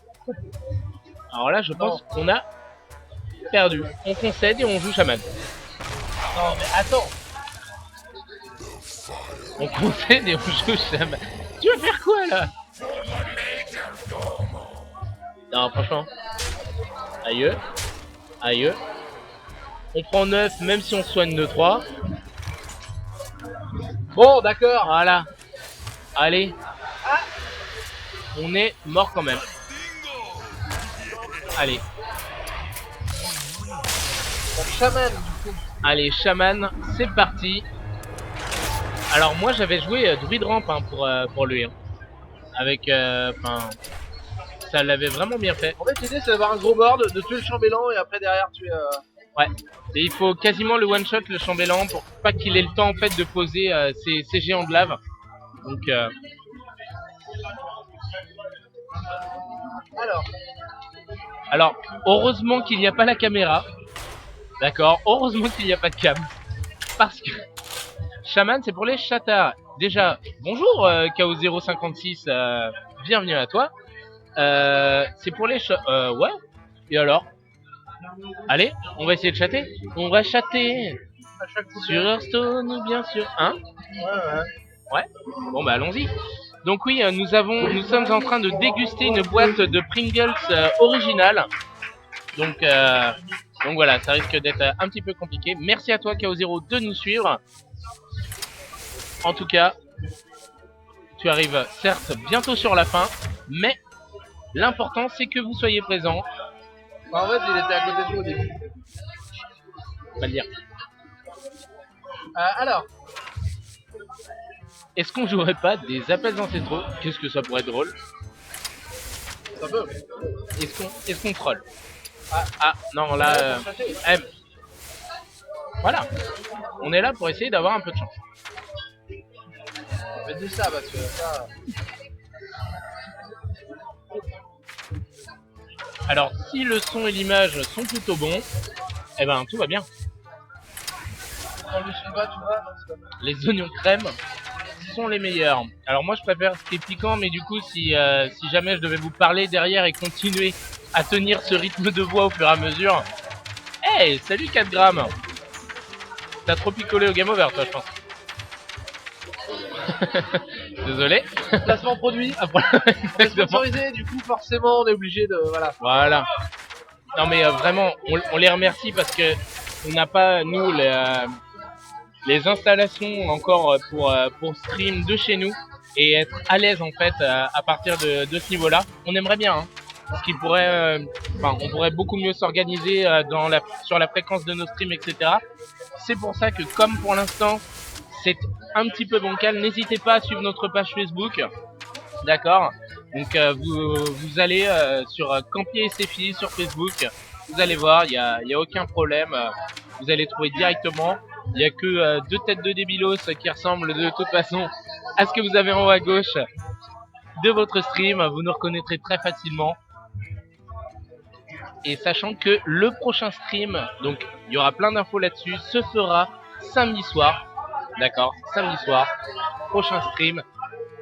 je pense qu'on a perdu. On concède et on joue chaman. Non, mais attends. On concède et on joue chaman. Tu vas faire quoi là? Non, franchement. Aïe. On prend 9 même si on soigne de 3. Bon, d'accord. Voilà. Allez. On est mort quand même. Allez. Donc, chaman, du coup. Allez, chaman, c'est parti. Alors moi j'avais joué druide ramp pour lui. Hein. Avec, ça l'avait vraiment bien fait. En fait, l'idée, c'est d'avoir un gros board, de tuer le chambellan et après, derrière, tuer. Ouais. Et il faut quasiment le one shot le chambellan pour pas qu'il ait le temps en fait de poser ses géants de lave. Donc alors heureusement qu'il n'y a pas la caméra. D'accord. Heureusement qu'il n'y a pas de cam. Parce que chaman c'est pour les chatards. Déjà bonjour KO056, bienvenue à toi. C'est pour les ouais. Et alors? Allez, on va essayer de chatter. On va chatter. Sur Hearthstone, bien sûr. Hein? Ouais. Bon bah allons-y. Donc oui, nous sommes en train de déguster une boîte de Pringles originale. Donc voilà, ça risque d'être un petit peu compliqué. Merci à toi KO0 de nous suivre. En tout cas, tu arrives certes bientôt sur la fin, mais l'important c'est que vous soyez présents. En fait, il était à côté de nous au début. On va le dire. Alors, est-ce qu'on jouerait pas des appels ancestraux? Qu'est-ce que ça pourrait être drôle? ça peut. Est-ce qu'on troll? Ah, non, là... eh, voilà. On est là pour essayer d'avoir un peu de chance. Mais dis ça parce que ça. Alors, si le son et l'image sont plutôt bons, eh ben, tout va bien. Quand le son va, tu vois. Non, c'est pas... Les oignons crème sont les meilleurs. Alors moi je préfère ce qui est piquant, mais du coup si jamais je devais vous parler derrière et continuer à tenir ce rythme de voix au fur et à mesure... Hey, salut 4 grammes. T'as trop picolé au game over toi je pense. Désolé. Placement produit. On est sponsorisé, du coup forcément on est obligé de... Voilà. Non mais vraiment, on les remercie parce que on n'a pas, nous, les installations encore pour stream de chez nous et être à l'aise en fait à partir de ce niveau-là. On aimerait bien, hein, parce qu'il pourrait, on pourrait beaucoup mieux s'organiser sur la fréquence de nos streams, etc. C'est pour ça que comme pour l'instant c'est un petit peu bancal, n'hésitez pas à suivre notre page Facebook, d'accord. Donc vous allez sur Campier et ses filles sur Facebook, vous allez voir, il y a aucun problème, vous allez trouver directement. Il n'y a que deux têtes de débilos qui ressemblent de toute façon à ce que vous avez en haut à gauche de votre stream. Vous nous reconnaîtrez très facilement. Et sachant que le prochain stream, donc il y aura plein d'infos là-dessus, se fera samedi soir. D'accord, samedi soir. Prochain stream.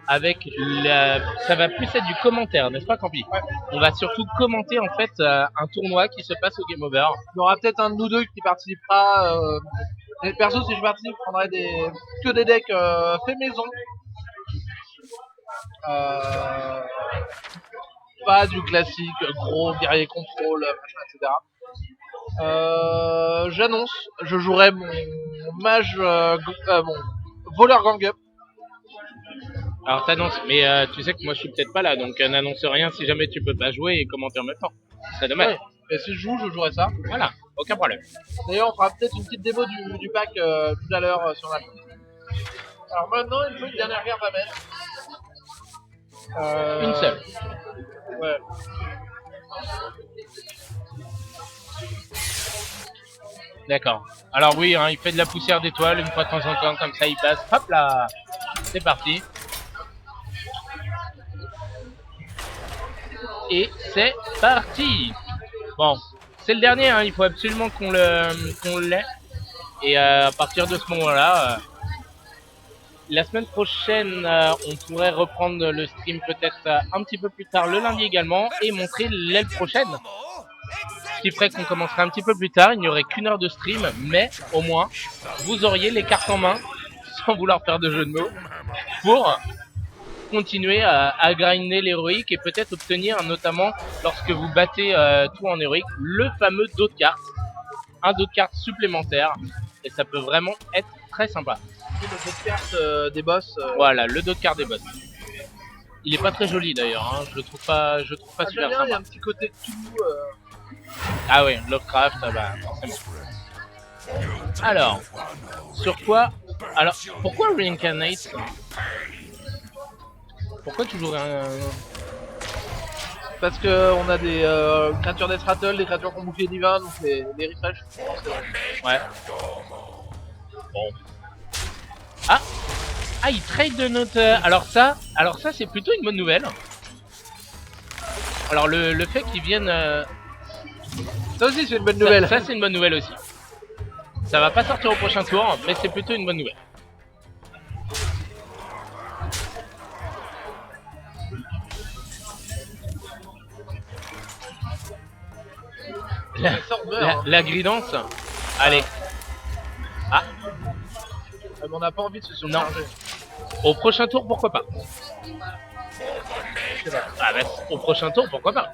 Avec ça va plus être du commentaire, n'est-ce pas Campi? Ouais. On va surtout commenter en fait un tournoi qui se passe au Game Over. Il y aura peut-être un de nous deux qui participera. Et perso, si je participe, je prendrai que des decks faits maison. Pas du classique gros guerrier contrôle, machin, etc. J'annonce, je jouerai mon mage, mon voleur gang up. Alors t'annonces, mais tu sais que moi je suis peut-être pas là, donc n'annonce rien si jamais tu peux pas jouer et commenter en même temps. C'est dommage. Ouais. Et si je joue, je jouerai ça. Voilà, aucun problème. D'ailleurs, on fera peut-être une petite démo du pack tout à l'heure sur la. Alors maintenant, il faut une dernière carte à mettre. Une seule. Ouais. D'accord. Alors oui, hein, il fait de la poussière d'étoiles une fois de temps en temps, comme ça il passe. Hop là, c'est parti. Et c'est parti. Bon, c'est le dernier, hein, il faut absolument qu'on l'ait. Et à partir de ce moment-là, la semaine prochaine, on pourrait reprendre le stream peut-être un petit peu plus tard, le lundi également, et montrer l'aile prochaine. Ce qui ferait qu'on commencerait un petit peu plus tard, il n'y aurait qu'une heure de stream, mais au moins, vous auriez les cartes en main, sans vouloir faire de jeu de mots, pour continuer à grinder l'héroïque et peut-être obtenir, notamment lorsque vous battez tout en héroïque, le fameux dos de cartes. Un dos de cartes supplémentaire, et ça peut vraiment être très sympa. Le dos de carte des boss. Voilà, le dos de carte des boss. Il est pas très joli d'ailleurs, hein. je le trouve pas super bien, sympa. il y a un petit côté tout. Ah ouais, Lovecraft, bah forcément. Alors, sur quoi? Alors, pourquoi Reincarnate? Pourquoi tu jouerais un... Parce que on a des créatures Death Rattle, des créatures qu'on bouclier divin, donc les refresh, je pense que c'est vrai. Ouais. Bon. Ah, il trade de notre... Alors ça c'est plutôt une bonne nouvelle. Alors le fait qu'ils viennent... Ça aussi c'est une bonne nouvelle. Ça c'est une bonne nouvelle aussi. Ça va pas sortir au prochain tour, mais c'est plutôt une bonne nouvelle. La gridance. Allez. Ah. Mais on n'a pas envie de se surcharger. Au prochain tour, pourquoi pas? Ah bah, au prochain tour, pourquoi pas?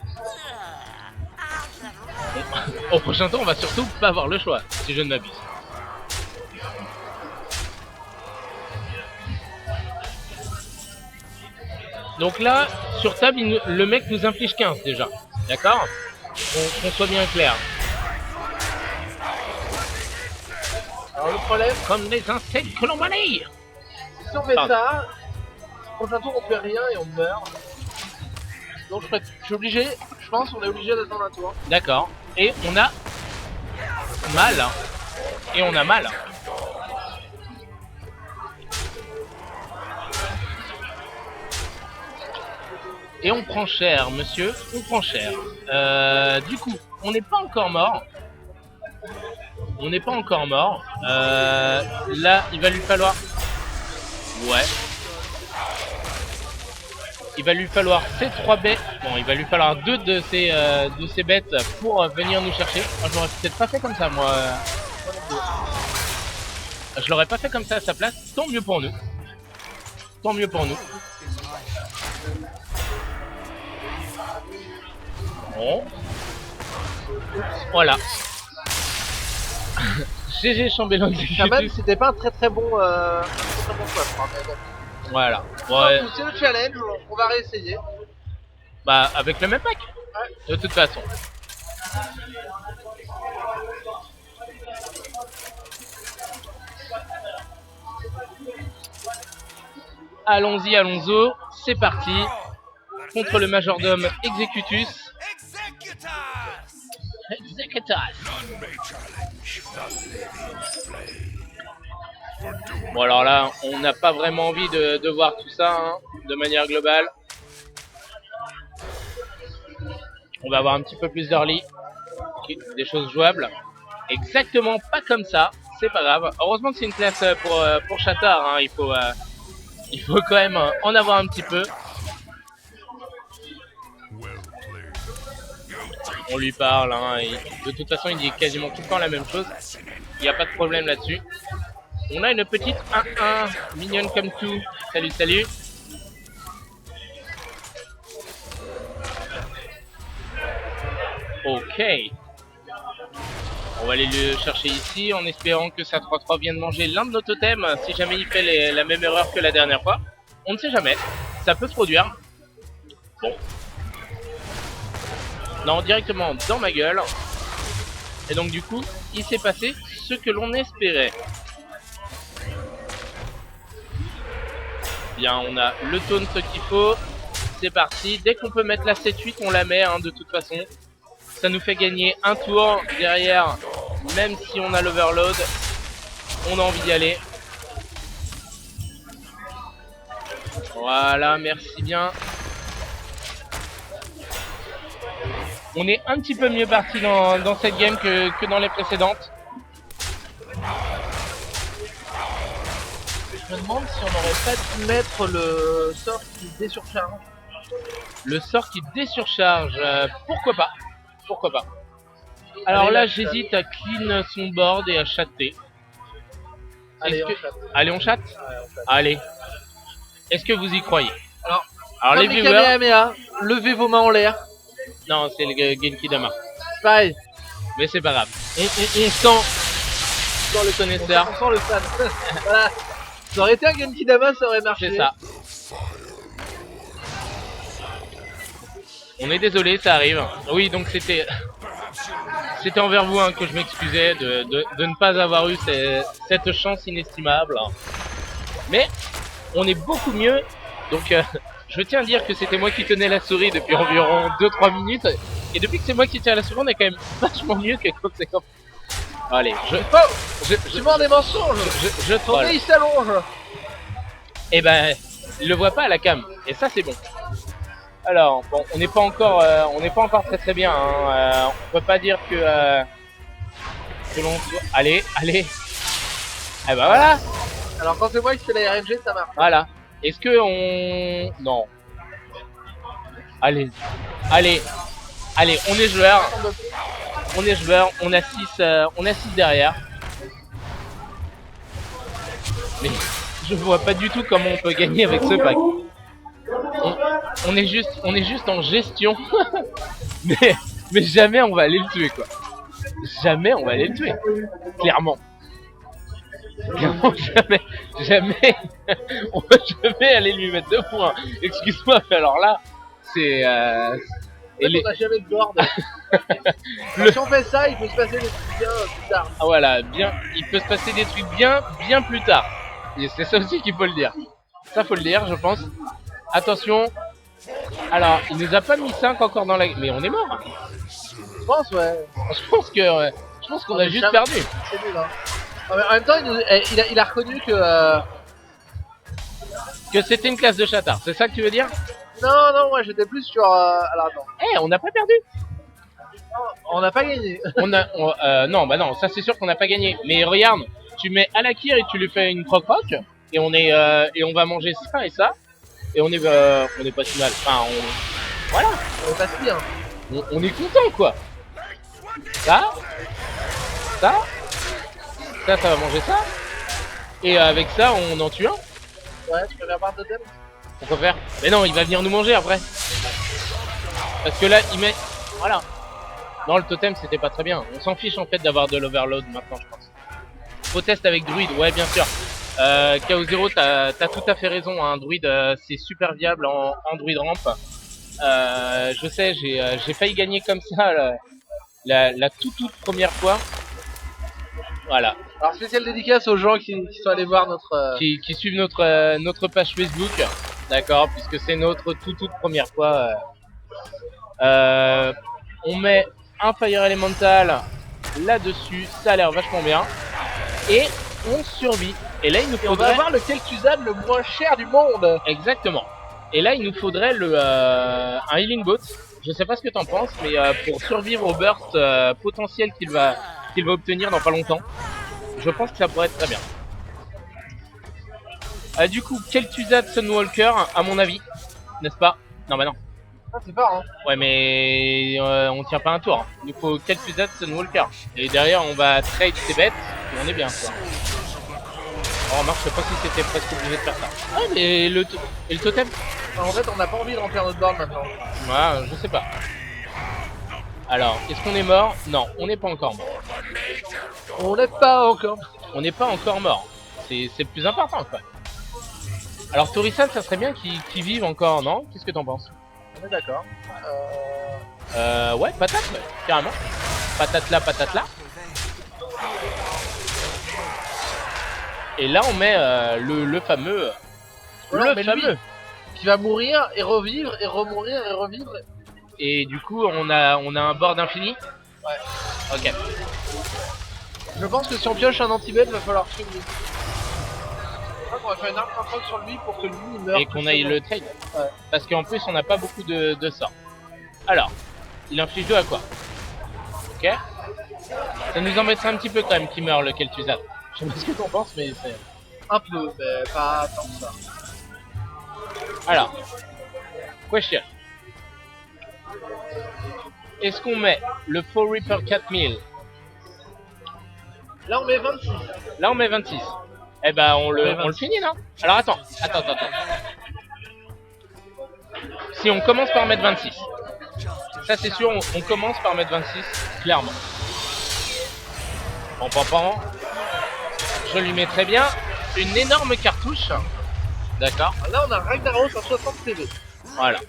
Au prochain tour, on va surtout pas avoir le choix, si je ne m'abuse. Donc là, sur table, le mec nous inflige 15 déjà. D'accord? Qu'on soit bien clair. Alors le problème, comme les insectes que l'on balaye. Si on fait ça, prochain tour on fait rien et on meurt. Donc je suis obligé, je pense qu'on est obligé d'attendre un tour. D'accord. Et on a mal. Et on a mal. Et on prend cher, monsieur. On prend cher. Du coup, on n'est pas encore mort. On n'est pas encore mort. Là, il va lui falloir... Ouais. Il va lui falloir ces 3 bêtes. Bon, il va lui falloir 2 de ces bêtes pour venir nous chercher. Oh, je l'aurais peut-être pas fait comme ça, moi. Je l'aurais pas fait comme ça à sa place. Tant mieux pour nous. Tant mieux pour nous. Bon. Voilà. GG Chambellan Quand même, Executus. c'était pas un très bon coffre. Hein, mais bon. Voilà. Ouais. C'est le challenge, on va réessayer. Bah, avec le même pack. De toute façon. Allons-y, allons-y. C'est parti. Contre le majordome Executus. Executus. Bon, alors là, on n'a pas vraiment envie de voir tout ça, hein, de manière globale. On va avoir un petit peu plus d'early. Des choses jouables. Exactement pas comme ça. C'est pas grave. Heureusement que c'est une classe pour Chatard. Hein. Il faut quand même en avoir un petit peu. On lui parle. Hein, et de toute façon, il dit quasiment tout le temps la même chose. Il n'y a pas de problème là-dessus. On a une petite 1-1. Mignonne comme tout. Salut, salut. Ok. On va aller le chercher ici en espérant que sa 3-3 vienne manger l'un de nos totems. Si jamais il fait la même erreur que la dernière fois. On ne sait jamais. Ça peut se produire. Bon. Non, directement dans ma gueule. Et donc du coup, il s'est passé ce que l'on espérait. Bien, on a le taunt qu'il faut. C'est parti. Dès qu'on peut mettre la 7-8, on la met hein, de toute façon. Ça nous fait gagner un tour derrière. Même si on a l'overload, on a envie d'y aller. Voilà, merci bien. On est un petit peu mieux parti dans cette game que dans les précédentes. Je me demande si on n'aurait pas dû mettre le sort qui désurcharge. Le sort qui désurcharge, pourquoi pas? Pourquoi pas? Alors allez, là, j'hésite à clean son board et à chatter. Allez, Allez, on chatte. Allez. Est-ce que vous y croyez? Alors les les viewers... Kamehameha, levez vos mains en l'air. Non, c'est le Genki Dama. Pareil. Mais c'est pas grave. On sent dans le connaisseur. On sent le fan. Voilà. Ça aurait été un Genki Dama, ça aurait marché. C'est ça. On est désolé, ça arrive. Oui, donc c'était envers vous hein, que je m'excusais de ne pas avoir eu cette chance inestimable. Mais on est beaucoup mieux. Donc je tiens à dire que c'était moi qui tenais la souris depuis environ 2-3 minutes. Et depuis que c'est moi qui tiens la souris, on est quand même vachement mieux que quand c'est comme... Allez, je mors des mensonges. Je troll. Il s'allonge. Et ben, il le voit pas à la cam. Et ça, c'est bon. Alors, bon, on n'est pas encore très très bien. Hein. On peut pas dire que l'on soit... Allez. Eh ben voilà. Alors quand c'est moi qui fais la RNG, ça marche. Voilà. Est-ce que on... Non. Allez, on est joueur. On a 6 derrière. Mais je vois pas du tout comment on peut gagner avec ce pack. On est juste en gestion. mais jamais on va aller le tuer quoi. Jamais on va aller le tuer. Clairement. Jamais on va jamais aller lui mettre 2 points. Excuse-moi, mais alors là, c'est on n'a jamais de board. Si on fait ça, il peut se passer des trucs bien plus tard. Ah voilà, bien, il peut se passer des trucs bien plus tard. Et c'est ça aussi qu'il faut le dire. Ça faut le dire, je pense. Attention. Alors, il nous a pas mis 5 encore dans la... Mais on est mort. pense, ouais. Je pense qu'on a juste jamais- perdu. C'est nul, hein. Ah, mais en même temps, il a reconnu que... Que c'était une classe de chatard, c'est ça que tu veux dire? Non, non, moi j'étais plus sur... Alors attends, Eh, on n'a pas perdu. on n'a pas gagné. Non, bah non, ça c'est sûr qu'on n'a pas gagné. Mais regarde, tu mets Alakir et tu lui fais une croc-croc, et on va manger ça et ça, et on est pas si mal. Enfin, voilà, On est pas si bien. on est content quoi. Ça, ça, ça va manger ça, et avec ça on en tue un. Ouais, tu préfères pas un totem? Pourquoi faire? Mais non, il va venir nous manger après. Parce que là, il met... Voilà. Non, le totem, c'était pas très bien. On s'en fiche en fait d'avoir de l'overload maintenant, je pense. Faut test avec druide, ouais, bien sûr. Chaos Zero, t'as tout à fait raison. Un druide, c'est super viable en druide ramp. Je sais, j'ai failli gagner comme ça la toute première fois. Voilà. Alors spéciale dédicace aux gens qui sont allés voir notre... Qui suivent notre page Facebook. D'accord, puisque c'est notre toute première fois. On met un Fire Elemental là-dessus, ça a l'air vachement bien. Et on survit. Et là, il nous Et on va faudrait... avoir le Kel'Thuzad le moins cher du monde. Exactement. Et là, il nous faudrait un Healing Boat. Je sais pas ce que t'en penses, mais pour survivre au burst potentiel qu'il va obtenir dans pas longtemps, je pense que ça pourrait être très bien. Du coup, Kel'Thuzad Sunwalker, à mon avis, n'est-ce pas? Non, bah non. Ah, c'est pas, hein. Ouais, mais on tient pas un tour. Il nous faut Kel'Thuzad Sunwalker. Et derrière, on va trade ses bêtes et on est bien, quoi. Oh, remarque, je sais pas si c'était presque obligé de faire ça. Ah, mais le totem? En fait, on n'a pas envie de remplir notre board maintenant. Ouais, je sais pas. Alors, est-ce qu'on est mort? Non, on n'est pas encore mort. On n'est pas encore. On n'est pas encore mort. C'est le plus important, quoi. Alors, Torisan, ça serait bien qu'il vive encore, non? Qu'est-ce que t'en penses? On est d'accord. Ouais, patate, ouais, carrément. Patate là, patate là. Et là, on met le fameux... Voilà, le mais fameux. lui, qui va mourir et revivre et remourir et revivre. Et du coup, on a un board infini. Ouais. Ok. Je pense que si on pioche un anti-bet, il va falloir tuer lui. Je crois qu'on va faire une arme contrôle sur lui pour que lui il meure. Et qu'on aille le trade. Ouais. Parce qu'en plus, on n'a pas beaucoup de sorts. Alors, il inflige 2 à quoi? Ok. Ça nous embêterait un petit peu quand même qu'il meure le Kel'Thuzad. Je sais pas ce que t'en penses, mais c'est... Un peu, mais pas tant que ça. Alors, question. Est-ce qu'on met le Fall Reaper 4000? Là on met 26. Là, on met 26. Eh ben, on le finit, non? Alors, attends. Si on commence par mettre 26. Ça, c'est sûr, on commence par mettre 26, clairement. En pampant, je lui mettrai bien une énorme cartouche. D'accord. Là on a Ragnaros à 60 PV. Voilà.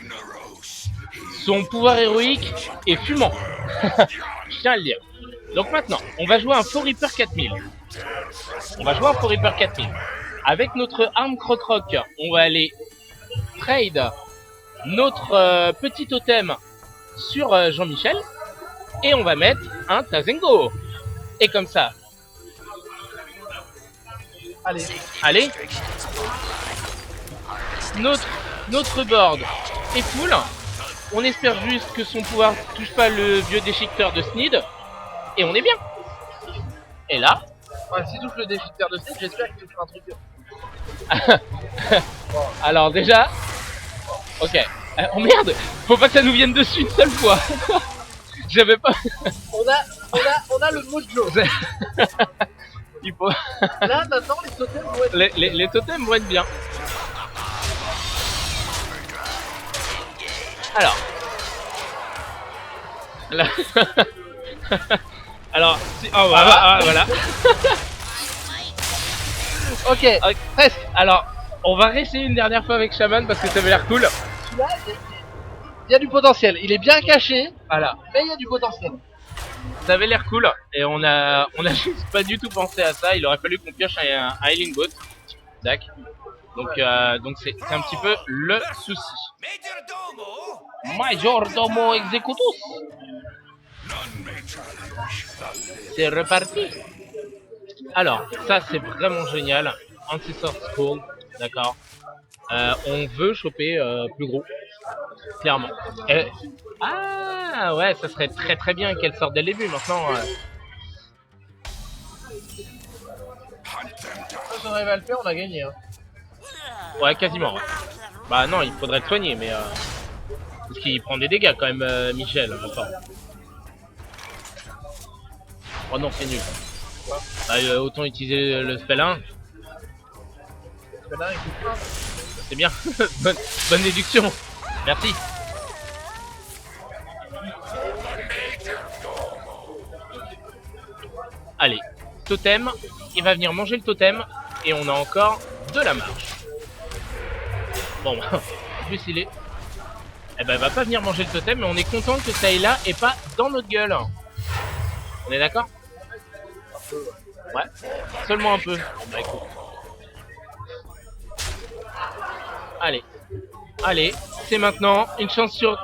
Son pouvoir héroïque est fumant. Je tiens à le dire. Donc maintenant, on va jouer un Fall Reaper 4000. Avec notre arme croc-croc, on va aller trade notre petit totem sur Jean-Michel. Et on va mettre un Tazengo. Et comme ça. Allez. Notre board est full. On espère juste que son pouvoir touche pas le vieux déchiqueteur de Sneed. Et on est bien. Et là. Ouais, si touche le déchiqueteur de Sneed, j'espère qu'il te fera un truc. Alors déjà. Ok. Oh merde. Faut pas que ça nous vienne dessus une seule fois. J'avais pas. On a le mojo. Il faut... Là maintenant les totems vont être... les totems vont être bien. Alors. Là. Alors. Oh, voilà. Ok. Presque. Alors, on va réessayer une dernière fois avec Shaman parce que ça avait l'air cool. Celui-là, il y a du potentiel. Il est bien caché. Voilà. Mais il y a du potentiel. Ça avait l'air cool et on a juste pas du tout pensé à ça. Il aurait fallu qu'on pioche un Healing Boat. Tac. Donc c'est un petit peu le souci. Majordomo executus. C'est reparti. Alors, ça c'est vraiment génial. Ancestor Scroll, d'accord. On veut choper plus gros, clairement. Ah ouais, ça serait très très bien qu'elle sorte dès le début. Maintenant, Si on arrive à le faire, on a gagné. Hein. ouais, quasiment. Ouais. Bah non, il faudrait le soigner, mais parce qu'il prend des dégâts quand même, Michel. Enfin. Oh non, c'est nul. Bah, autant utiliser le spell 1. Là, il coûte plein. C'est bien. bonne déduction. Merci. Allez, totem. Il va venir manger le totem. Et on a encore de la marche. Bon, en plus il est... Eh ben, il va pas venir manger le totem, mais on est content que ça est là et pas dans notre gueule. On est d'accord? Ouais, seulement un peu. Bah, écoute. Allez, allez, c'est maintenant. Une chance sur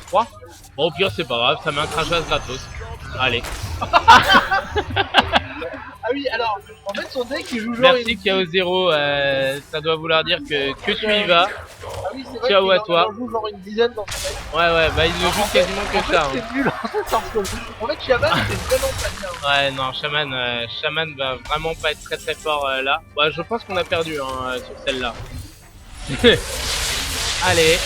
3. Bon, au pire, c'est pas grave, ça met un crachage gratos. Allez. Ah oui, alors, en fait, son deck il joue genre. Merci KO 0, ça doit vouloir dire que tu y vas. Ah oui, c'est vrai. Ciao à toi. Il joue genre une dizaine dans son deck. Ouais, bah il ne joue quasiment que ça. C'est nul, en fait, Shaman, c'est vraiment pas bien. Ouais, non, Shaman va vraiment pas être très très fort là. Ouais, je pense qu'on a perdu hein, sur celle-là. Allez,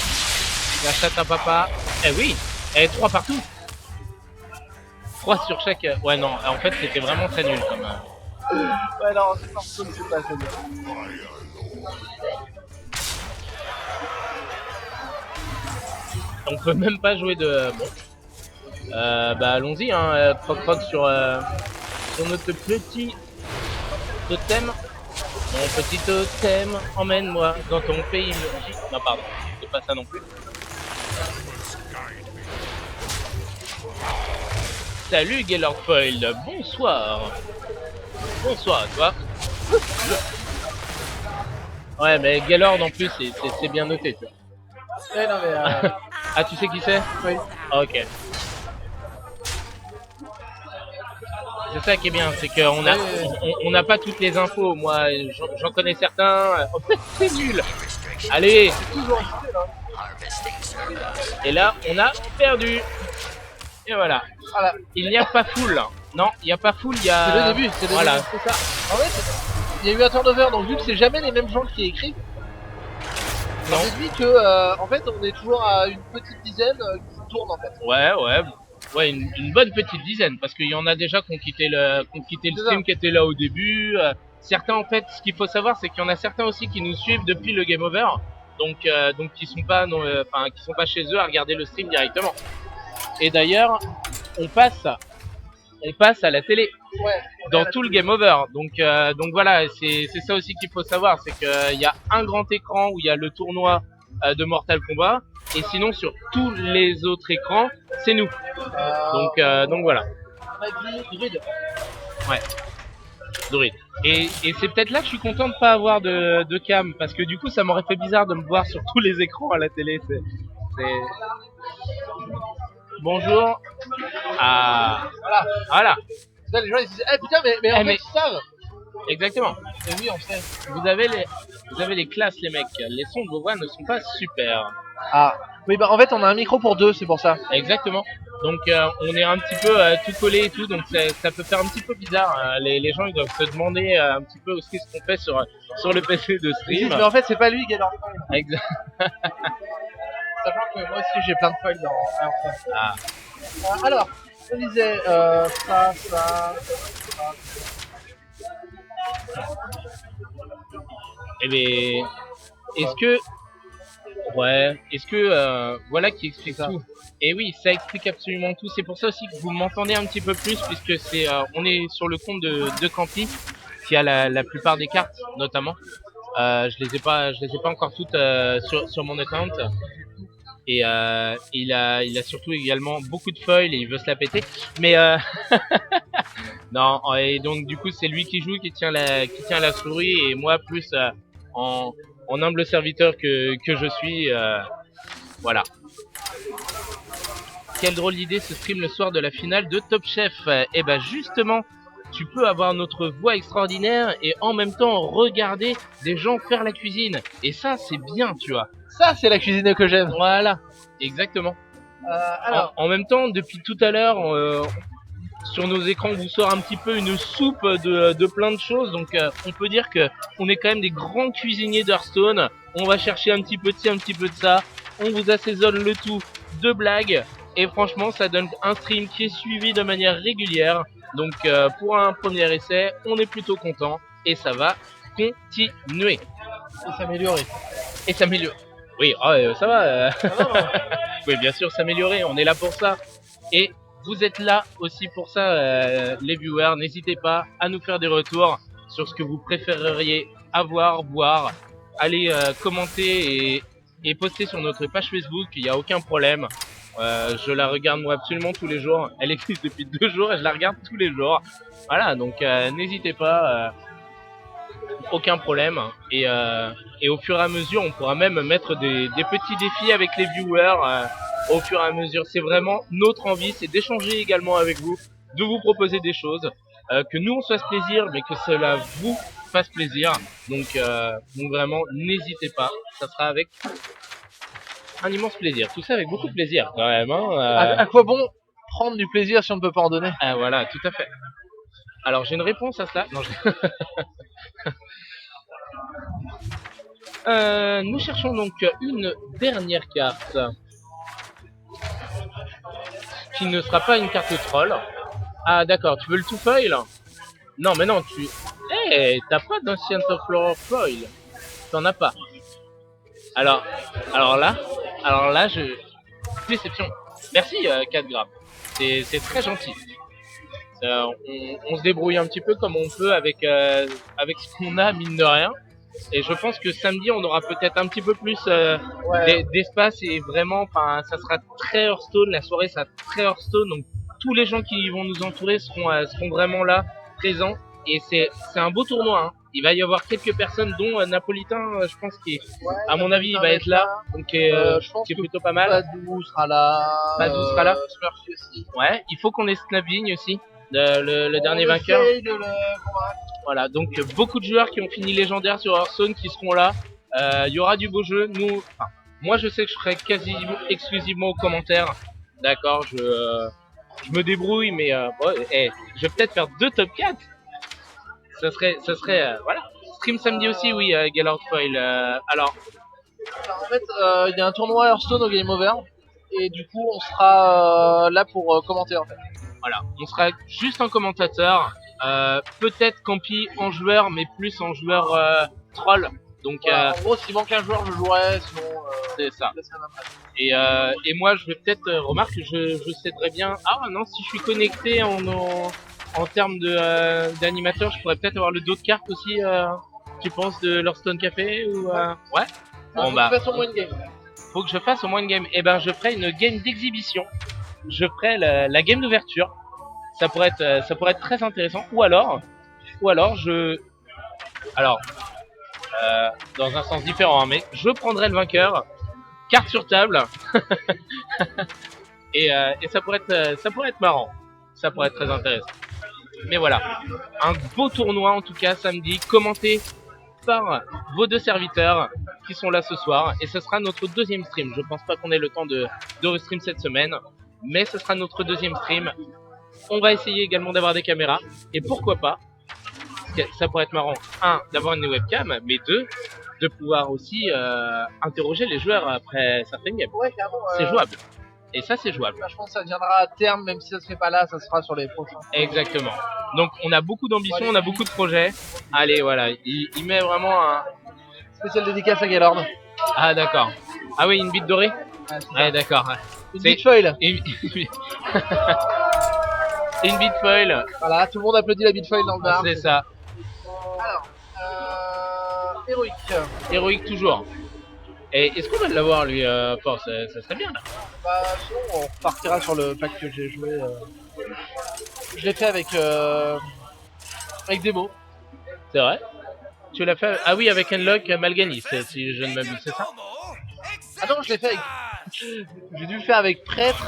la chatte à papa. Eh oui, eh 3 partout. 3 sur chaque. Ouais, non, en fait, c'était vraiment très nul comme. Ouais, non, c'est pas c'est pas assez bien. On peut même pas jouer de. Bon. Bah, allons-y, hein, croc sur notre petit totem. Mon petit totem, emmène-moi dans ton pays. Non, pardon, c'est pas ça non plus. Salut Gaylord Foil, bonsoir. Bonsoir à toi. Ouais, mais Gaylord en plus, c'est bien noté, tu vois. Ouais, non, mais. Ah, tu sais qui c'est? Oui. Ah, ok. C'est ça qui est bien, c'est qu'on a, on n'a pas toutes les infos. Moi, j'en connais certains. En fait, c'est nul. Allez. Et là, on a perdu. Et voilà. Voilà. Il n'y a pas full. Non, il n'y a pas full, il y a... C'est le début, c'est le voilà. début, c'est ça. En fait, il y a eu un turnover, donc vu que c'est jamais les mêmes gens qui écrivent, on déduit que, en fait, on est toujours à une petite dizaine qui tourne, en fait. Ouais, une bonne petite dizaine, parce qu'il y en a déjà qui ont quitté le stream, qui étaient là au début. Certains, en fait, ce qu'il faut savoir, c'est qu'il y en a certains aussi qui nous suivent depuis le Game Over, donc qui sont pas, qui sont pas chez eux à regarder le stream directement. Et d'ailleurs, on passe à la télé dans tout le Game Over. Donc voilà, c'est ça aussi qu'il faut savoir, c'est qu'il y a un grand écran où il y a le tournoi de Mortal Kombat, et sinon sur tous les autres écrans, c'est nous. Donc voilà. Druide. Ouais. Druide. Et c'est peut-être là que je suis content de pas avoir de cam, parce que du coup ça m'aurait fait bizarre de me voir sur tous les écrans à la télé. Bonjour. Ah. Voilà. Là, les gens ils disent, eh putain, mais en fait, ils savent. Exactement. Et oui, on sait. Vous avez les classes, les mecs. Les sons de vos voix ne sont pas super. Ah. Oui, bah en fait, on a un micro pour deux, c'est pour ça. Exactement. Donc on est un petit peu tout collé et tout, donc ça peut faire un petit peu bizarre. Les gens ils doivent se demander un petit peu aussi ce qu'on fait sur le PC de stream. Mais en fait, c'est pas lui qui est dans le foil. Exact. Sachant que moi aussi j'ai plein de foils dans Airsoft. Ah. Alors, je disais ça. Eh bien, est-ce que voilà qui explique tout. Et oui, ça explique absolument tout. C'est pour ça aussi que vous m'entendez un petit peu plus, puisque on est sur le compte de Campy, qui a la plupart des cartes, notamment. Je les ai pas encore toutes sur mon account. Et il a surtout également beaucoup de foils et il veut se la péter. Mais non, et donc du coup c'est lui qui joue, qui tient la souris, et moi plus en humble serviteur que je suis, Voilà. Quelle drôle d'idée ce stream le soir de la finale de Top Chef. Et bah justement, tu peux avoir notre voix extraordinaire et en même temps regarder des gens faire la cuisine. Et ça, c'est bien, tu vois. Ça, c'est la cuisine que j'aime. Voilà, exactement. Alors, En même temps, depuis tout à l'heure, sur nos écrans vous sort un petit peu une soupe de plein de choses. Donc on peut dire que on est quand même des grands cuisiniers d'Hearthstone. On va chercher un petit peu de ci, un petit peu de ça. On vous assaisonne le tout de blagues. Et franchement, ça donne un stream qui est suivi de manière régulière. Donc pour un premier essai, on est plutôt content. Et ça va continuer. et s'améliorer. Et s'améliorer. Oui, ça va. Oui, bien sûr, s'améliorer. On est là pour ça. Et vous êtes là aussi pour ça, les viewers. N'hésitez pas à nous faire des retours sur ce que vous préféreriez avoir, boire. Allez commenter et poster sur notre page Facebook. Il n'y a aucun problème. Je la regarde moi absolument tous les jours. Elle existe depuis 2 jours et je la regarde tous les jours. Voilà, donc n'hésitez pas. Aucun problème. Et au fur et à mesure, on pourra même mettre des petits défis avec les viewers. Au fur et à mesure, c'est vraiment notre envie, c'est d'échanger également avec vous, de vous proposer des choses, que nous on se fasse plaisir, mais que cela vous fasse plaisir. Donc vraiment, n'hésitez pas, ça sera avec un immense plaisir. Tout ça avec beaucoup de plaisir quand même. Hein, À quoi bon prendre du plaisir si on ne peut pas en donner? voilà, tout à fait. Alors j'ai une réponse à cela. Non, nous cherchons donc une dernière carte qui ne sera pas une carte troll. Ah d'accord, tu veux le tout foil? Non mais non, t'as pas d'ancien Flora foil. T'en as pas. Alors là, déception. Merci 4 grammes. C'est très gentil. On se débrouille un petit peu comme on peut avec ce qu'on a, mine de rien. Et je pense que samedi, on aura peut-être un petit peu plus d'espace et vraiment, enfin, ça sera très Hearthstone. La soirée sera très Hearthstone. Donc tous les gens qui vont nous entourer seront vraiment là, présents. Et c'est un beau tournoi. Hein. Il va y avoir quelques personnes, dont Napolitain, je pense, à mon avis, il va être là. Donc je pense qui est que plutôt pas mal. Badou sera là. Badou sera là. Smurfy aussi. Ouais, il faut qu'on ait Snapvigne aussi, le dernier vainqueur. De le convaincre. Voilà, donc beaucoup de joueurs qui ont fini légendaire sur Hearthstone qui seront là. Il y aura du beau jeu. Moi je sais que je serai quasi exclusivement aux commentaires. D'accord, je me débrouille, mais je vais peut-être faire 2 top 4. Ça serait voilà. Stream samedi aussi, oui, Gallard Foil. Alors, En fait, il y a un tournoi Hearthstone au Game Over. Et du coup, on sera là pour commenter en fait. Voilà, on sera juste en commentateur. Peut-être Campi en joueur, mais plus en joueur troll. Donc voilà, en gros, s'il manque un joueur, je jouerai, sinon c'est ça. Et moi, je vais peut-être remarque, je céderai bien. Ah non, si je suis connecté en termes d'animateur, je pourrais peut-être avoir le dos de carte aussi. Tu penses de l'Hearthstone Café ou ouais. Bon bah. Faut que je fasse au moins une game. Faut que je fasse au moins une game. Et ben, je ferai une game d'exhibition. Je ferai la game d'ouverture. Ça pourrait être très intéressant. Ou alors dans un sens différent, hein, mais je prendrai le vainqueur, carte sur table, et ça pourrait être marrant. Ça pourrait être très intéressant. Mais voilà, un beau tournoi en tout cas samedi, commenté par vos 2 serviteurs qui sont là ce soir, et ce sera notre 2e stream. Je pense pas qu'on ait le temps de restream cette semaine, mais ce sera notre 2e stream. On va essayer également d'avoir des caméras, et pourquoi pas, ça pourrait être marrant, 1, d'avoir une webcam, mais 2, de pouvoir aussi interroger les joueurs après certaines games. Ouais, carrément. C'est jouable. Et ça, c'est jouable. Je pense que ça viendra à terme, même si ça se fait pas là, ça se fera sur les prochains. Exactement. Donc on a beaucoup d'ambition, on a beaucoup de projets. Allez, voilà, il met vraiment un... Spécial dédicace à Gaylord. Ah d'accord. Ah oui, une bite dorée. Ouais, d'accord. Une bite foil. Une bite foil. Voilà, tout le monde applaudit la bite foil dans le bar. C'est ça. Alors, héroïque. Héroïque toujours. Et est-ce qu'on va l'avoir lui force, ça serait bien là. Bah sinon on repartira sur le pack que j'ai joué. Je l'ai fait avec Demo. C'est vrai? Tu l'as fait? Ah oui, avec Unlock Malgani, si je ne m'abuse, c'est ça? Ah non, je l'ai fait avec J'ai dû le faire avec prêtre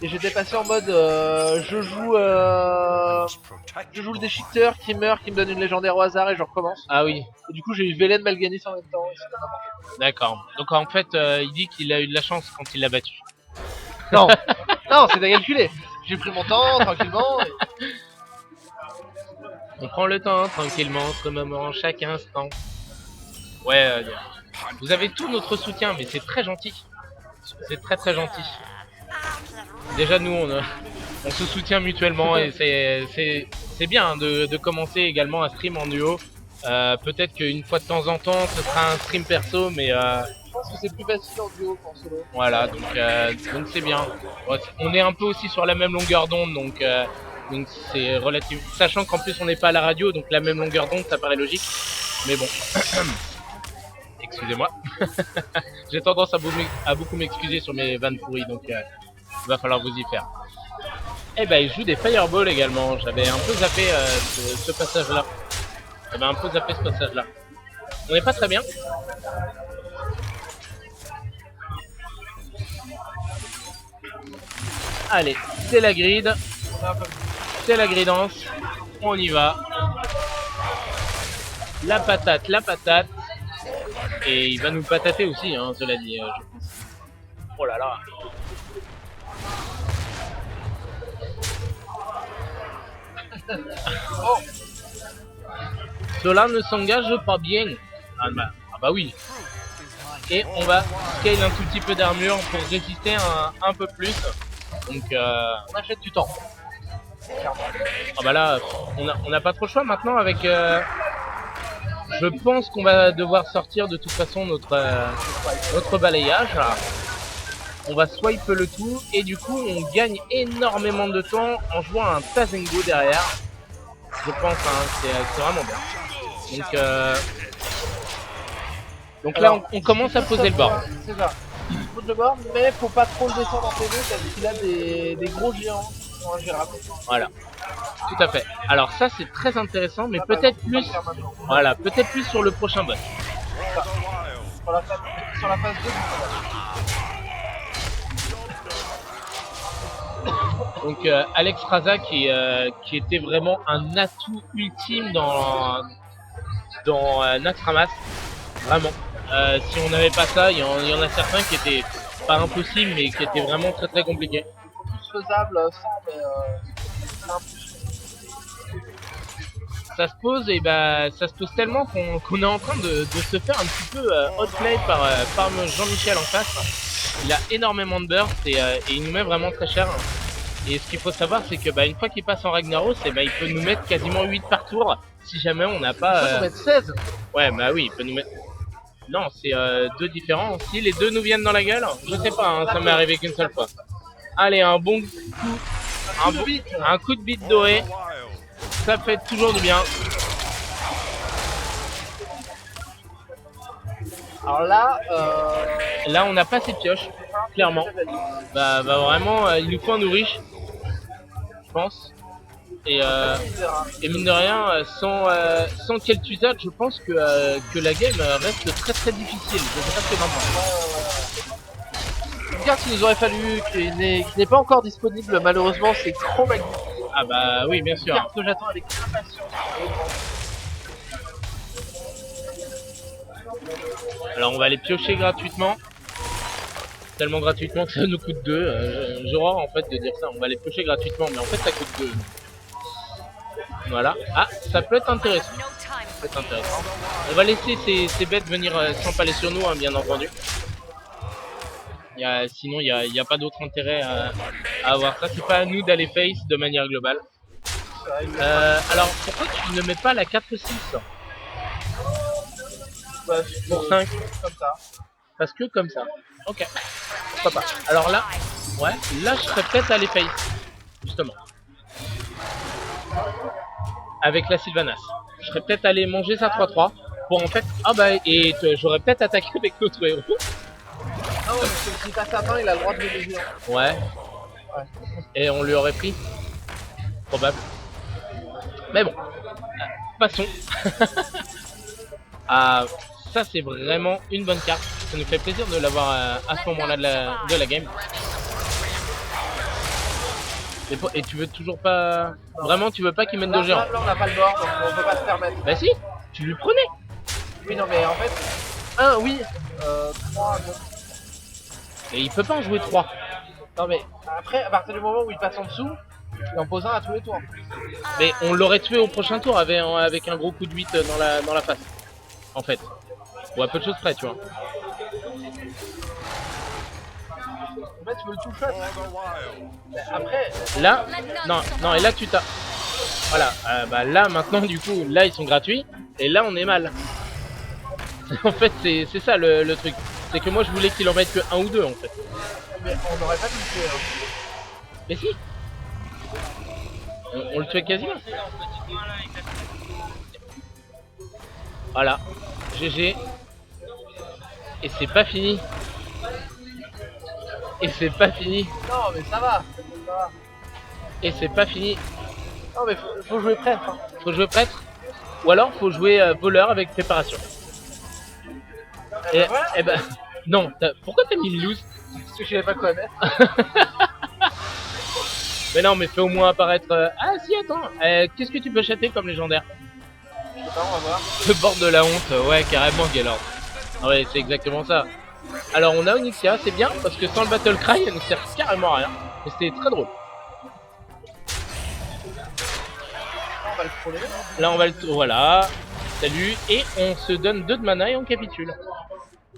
et j'étais passé en mode je joue le déchiqueteur qui meurt, qui me donne une légendaire au hasard et je recommence. Ah oui, Et du coup j'ai eu Velen Malganis en même temps. Et c'était pas mal. d'accord. Donc en fait, il dit qu'il a eu de la chance quand il l'a battu. Non, non, c'est à calculer. J'ai pris mon temps tranquillement. Et... On prend le temps tranquillement, ce moment, chaque instant. Ouais, vous avez tout notre soutien, mais c'est très gentil. C'est très très gentil. Déjà nous, on se soutient mutuellement et c'est bien hein, de commencer également à stream en duo. Peut-être qu'une fois de temps en temps, ce sera un stream perso, mais Je pense que c'est plus facile en duo qu'en solo. voilà, donc c'est bien. Ouais, on est un peu aussi sur la même longueur d'onde, donc c'est relatif. Sachant qu'en plus on n'est pas à la radio, donc la même longueur d'onde, ça paraît logique. Mais bon, excusez-moi. J'ai tendance à beaucoup m'excuser sur mes vannes pourries, donc il va falloir vous y faire. Eh ben, il joue des fireballs également. J'avais un peu zappé ce passage-là. J'avais un peu zappé ce passage-là. On n'est pas très bien. Allez, c'est la grid. C'est la gridance. On y va. La patate, la patate. Et il va nous patater aussi, hein, cela dit, je pense. Oh là là. Oh, Cela ne s'engage pas bien. Ah bah oui. Et on va scale un tout petit peu d'armure pour résister un peu plus. Donc on achète du temps. ah bah là, on n'a pas trop le choix maintenant avec... je pense qu'on va devoir sortir de toute façon notre balayage. On va swipe le tout et du coup on gagne énormément de temps en jouant un Tazengo derrière. Je pense, hein, c'est vraiment bien. Donc là on commence à poser le bord. C'est ça. Il pose le bord, mais faut pas trop le descendre en PV parce qu'il a des gros géants qui sont ingérables. Voilà, tout à fait. Alors ça c'est très intéressant, mais peut-être plus, voilà, peut-être plus sur le prochain boss. Sur la phase 2 du Donc Alex Raza qui était vraiment un atout ultime dans Naxxramas, vraiment. Si on n'avait pas ça, il y en a certains qui étaient pas impossibles, mais qui étaient vraiment très très compliqués. plus faisable sans, mais c'est un plus. Ça se pose et bah ça se pose tellement qu'on est en train de se faire un petit peu outplay par Jean-Michel en face. Il a énormément de burst et il nous met vraiment très cher. Et ce qu'il faut savoir c'est que bah, une fois qu'il passe en Ragnaros, et bah, il peut nous mettre quasiment 8 par tour si jamais on n'a pas... Il peut nous mettre 16. Ouais bah oui, il peut nous mettre... Non, c'est deux différents. Si les deux nous viennent dans la gueule, je sais pas, hein, ça m'est arrivé qu'une seule fois. Allez, un bon coup, un coup de bite doré. Ça fait toujours du bien. Alors là, Là, on n'a pas cette pioche, clairement. Bah vraiment, il nous faut un nourriche, je pense. Et mine de rien, sans Kel'Thuzad, je pense que la game reste très très difficile. Je sais pas ce que t'en penses. une carte qu'il nous aurait fallu, qui n'est pas encore disponible malheureusement, c'est trop magnifique. Ah bah oui, bien Une sûr. carte que j'attends avec impatience. Alors on va les piocher gratuitement. Tellement gratuitement que ça nous coûte 2. J'ai horreur en fait de dire ça, on va les piocher gratuitement, mais en fait ça coûte 2. Voilà. Ah, ça peut être intéressant. Ça peut être intéressant. On va laisser ces bêtes venir s'empaler sur nous, hein, bien entendu. Sinon, il n'y a pas d'autre intérêt à avoir ça. C'est pas à nous d'aller face de manière globale. Alors, pourquoi tu ne mets pas la 4-6 pour 5 Comme ça. Parce que comme ça. Ok. Pourquoi pas. Alors là, ouais, là je serais peut-être allé face. Justement. Avec la Sylvanas. Je serais peut-être allé manger sa 3-3 pour en fait... Ah bah, et j'aurais peut-être attaqué avec l'autre héros. Ah ouais, parce que si t'as Satan, il a le droit de le dévier. Ouais. Et on lui aurait pris. Probable. Mais bon. Passons. Ah, ça c'est vraiment une bonne carte. ça nous fait plaisir de l'avoir à ce moment-là de la game. Et tu veux toujours pas... Vraiment, tu veux pas qu'il mène de géant? Là, on n'a pas le bord, donc on peut pas se permettre. Bah si, tu lui prenais. Oui, non, mais en fait... 1, oui. 3, 2... Et il peut pas en jouer 3. Non, mais après, à partir du moment où il passe en dessous, il en pose un à tous les tours. Mais on l'aurait tué au prochain tour avec un gros coup de 8 dans la face. En fait. Ou à peu de choses près, tu vois. En fait, tu veux le tout shot. Après... Là, non, et là tu t'as... Voilà, bah là maintenant du coup, là ils sont gratuits, et là on est mal. En fait c'est ça le truc. C'est que moi je voulais qu'il en mette que 1 ou 2 en fait. Mais on n'aurait pas pu le tuer. Hein. Mais si, on le tuait quasiment. Voilà, GG. Et c'est pas fini. Et c'est pas fini. Non, mais ça va. Ça va. Et c'est pas fini. Non, mais faut jouer prêtre. Hein. Faut jouer prêtre. Ou alors faut jouer voleur avec préparation. Et, Voilà. et ben, non, pourquoi t'as mis une loose? Parce que je savais pas quoi mettre. Mais non, mais fais au moins apparaître... Ah si, attends, qu'est-ce que tu peux chatter comme légendaire? Je sais pas, on va voir. Le bord de la honte, ouais, carrément, Gaylord. Ouais, c'est exactement ça. Alors, on a Onyxia, c'est bien, parce que sans le Battle Cry, elle ne sert carrément à rien. Mais c'était très drôle. On va le troller. Là, on va le... Voilà. Salut. Et on se donne 2 de mana et on capitule.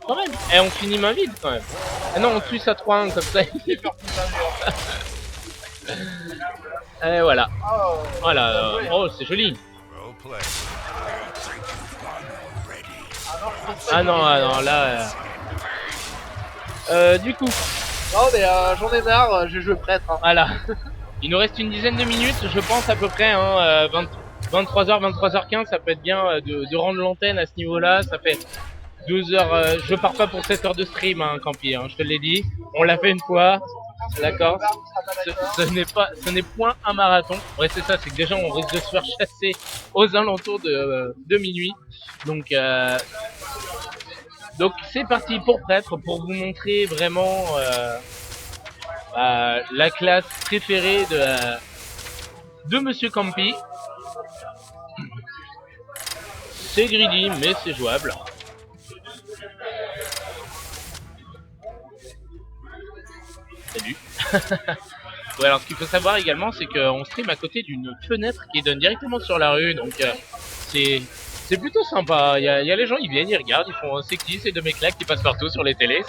Quand même. Et on finit main vide, quand même. Ah non, on tue ça 3-1, comme ça. Il peur tout ça. Et voilà. Oh, Voilà. Oh, c'est joli. Ah non, là... du coup... Non, mais j'en ai marre, je vais jouer prêtre. Hein. Voilà. Il nous reste une dizaine de minutes, je pense à peu près, hein, 23h, 23h15, ça peut être bien de rendre l'antenne à ce niveau-là. Ça fait 2 heures, je pars pas pour 7 heures de stream, hein, Campi, hein, je te l'ai dit. On l'a fait une fois, d'accord. Ce n'est point un marathon. Ouais, c'est ça, c'est que déjà on risque de se faire chasser aux alentours de minuit. Donc c'est parti pour prêtre, pour vous montrer vraiment la classe préférée de Monsieur Campi. C'est greedy, mais c'est jouable. Salut. Ouais, alors ce qu'il faut savoir également, c'est qu'on stream à côté d'une fenêtre qui donne directement sur la rue, donc c'est plutôt sympa. Il y a les gens, ils viennent, ils regardent, ils font c'est qui ces deux mecs-là qui passent partout sur les télés.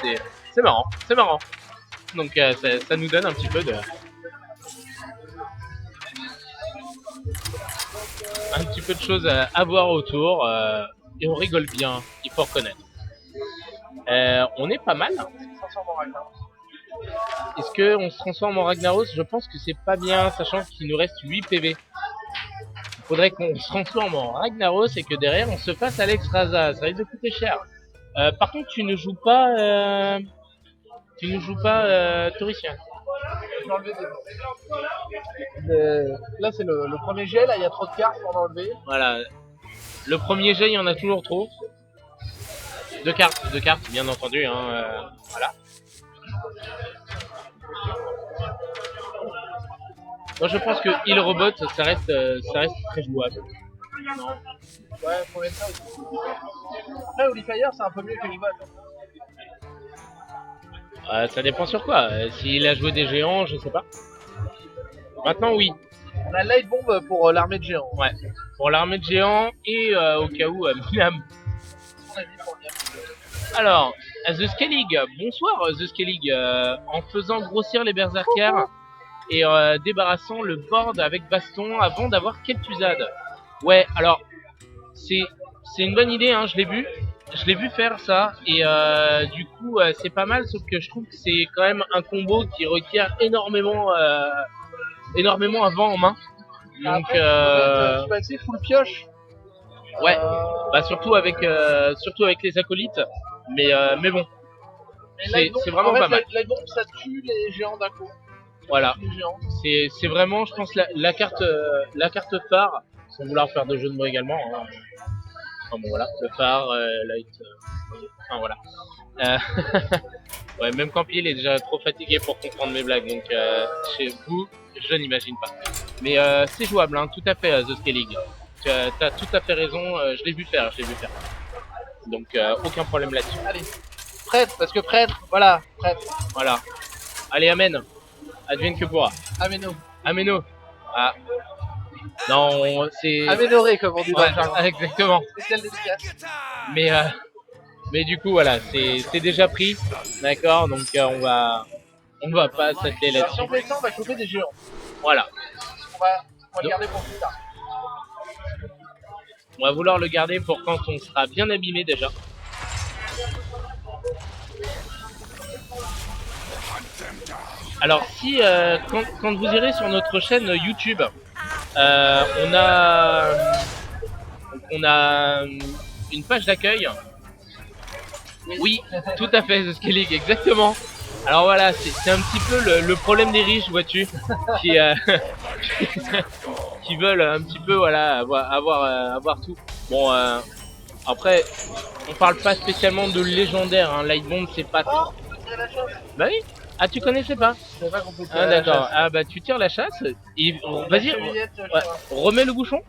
C'est marrant, c'est marrant. Donc ça nous donne un petit peu de choses à voir autour et on rigole bien, il faut reconnaître. On est pas mal. Est-ce qu'on se transforme en Ragnaros? Je pense que c'est pas bien, sachant qu'il nous reste 8 PV. Il faudrait qu'on se transforme en Ragnaros et que derrière on se fasse Alex Raza. Ça risque de coûter cher. Par contre, tu ne joues pas Taurusien. Je vais enlever Là, c'est le premier jet. Là, il y a trop de cartes pour enlever. Voilà. Le premier jet, il y en a toujours trop. 2 cartes, bien entendu. Hein, voilà. Moi, je pense que Heal Robot, ça reste très jouable. Non. Ouais, faut mettre ça aussi. Après, Holy-Fire, c'est un peu mieux que Ribot. Ça dépend sur quoi. S'il a joué des géants, je sais pas. Maintenant, oui. On a Light Bomb pour l'armée de géants. Ouais. Pour l'armée de géants et au cas où Miam. Alors, The Skellig. Bonsoir The Skellig. En faisant grossir les berserkers et débarrassant le board avec baston avant d'avoir Kel'Thuzad. Ouais, alors c'est une bonne idée, hein, je l'ai vu faire ça et du coup c'est pas mal, sauf que je trouve que c'est quand même un combo qui requiert énormément avant en main. Donc tu passes full pioche. Ouais, bah surtout avec les acolytes, mais bon, c'est vraiment pas mal. Light Bomb, ça tue les géants d'un coup. Voilà, c'est vraiment, je pense, la carte phare, sans vouloir faire de jeu de mots également. Hein. Enfin bon voilà, le phare, light, enfin voilà. Euh, ouais, même Campi il est déjà trop fatigué pour comprendre mes blagues, donc chez vous, je n'imagine pas. Mais c'est jouable, hein, tout à fait, The Scaling. Tu as tout à fait raison, je l'ai vu faire, je l'ai vu faire. Donc aucun problème là-dessus. Allez, prêtre, parce que prêtre, voilà, prêtre. Voilà. Allez, amen. Advienne que pourra. Ameno. Ameno. Ah. Non, c'est... Aménoré, comme on dit dans Ouais, le jargon. exactement. Spécial dédicace. Mais du coup, voilà, c'est déjà pris. D'accord, donc on va pas s'atteler Si là-dessus. on fait ça, on va choper des géants. Voilà. On va le garder pour plus tard. On va vouloir le garder pour quand on sera bien abîmé déjà. Alors si quand vous irez sur notre chaîne YouTube, on a une page d'accueil. Oui, tout à fait, The Scaling, exactement. Alors voilà, c'est un petit peu le problème des riches, vois-tu, qui qui veulent un petit peu voilà avoir tout. Bon après, on parle pas spécialement de légendaire, hein. Lightbond c'est pas. Oh, on peut tirer la chasse. Bah oui. Ah tu connaissais pas? Je savais pas qu'on peut tirer Ah la d'accord. chasse. Ah bah tu tires la chasse. Et La vas-y, chevillette, je ouais, sais remets le bouchon.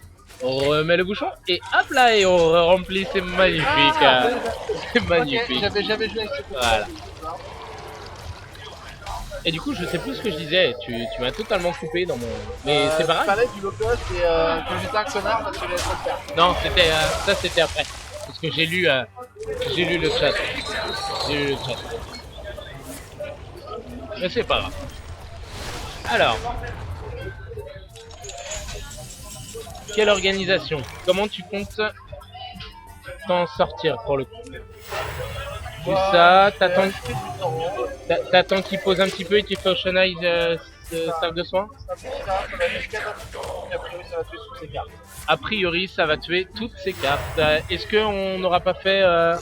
On remet le bouchon et hop là et on remplit, c'est magnifique, Ah, c'est pas. magnifique. Ok, j'avais jamais joué avec ce truc. Voilà. Et du coup je sais plus ce que je disais, tu m'as totalement coupé dans mon... Mais c'est pas Je grave. parlais du loco et que j'étais un connard parce que j'avais pas de faire. Non c'était ça c'était après. Parce que j'ai lu le chat. J'ai lu le chat. Mais c'est pas grave. Alors. Quelle organisation? Comment tu comptes t'en sortir pour le coup? Tu ça, t'attends qu'il pose un petit peu et tu fais Oceanize ce sac de soins? Ça va jusqu'à 4 et a priori ça va tuer toutes ces cartes. A priori ça va tuer toutes ces cartes. Est-ce qu'on n'aura pas fait... Ah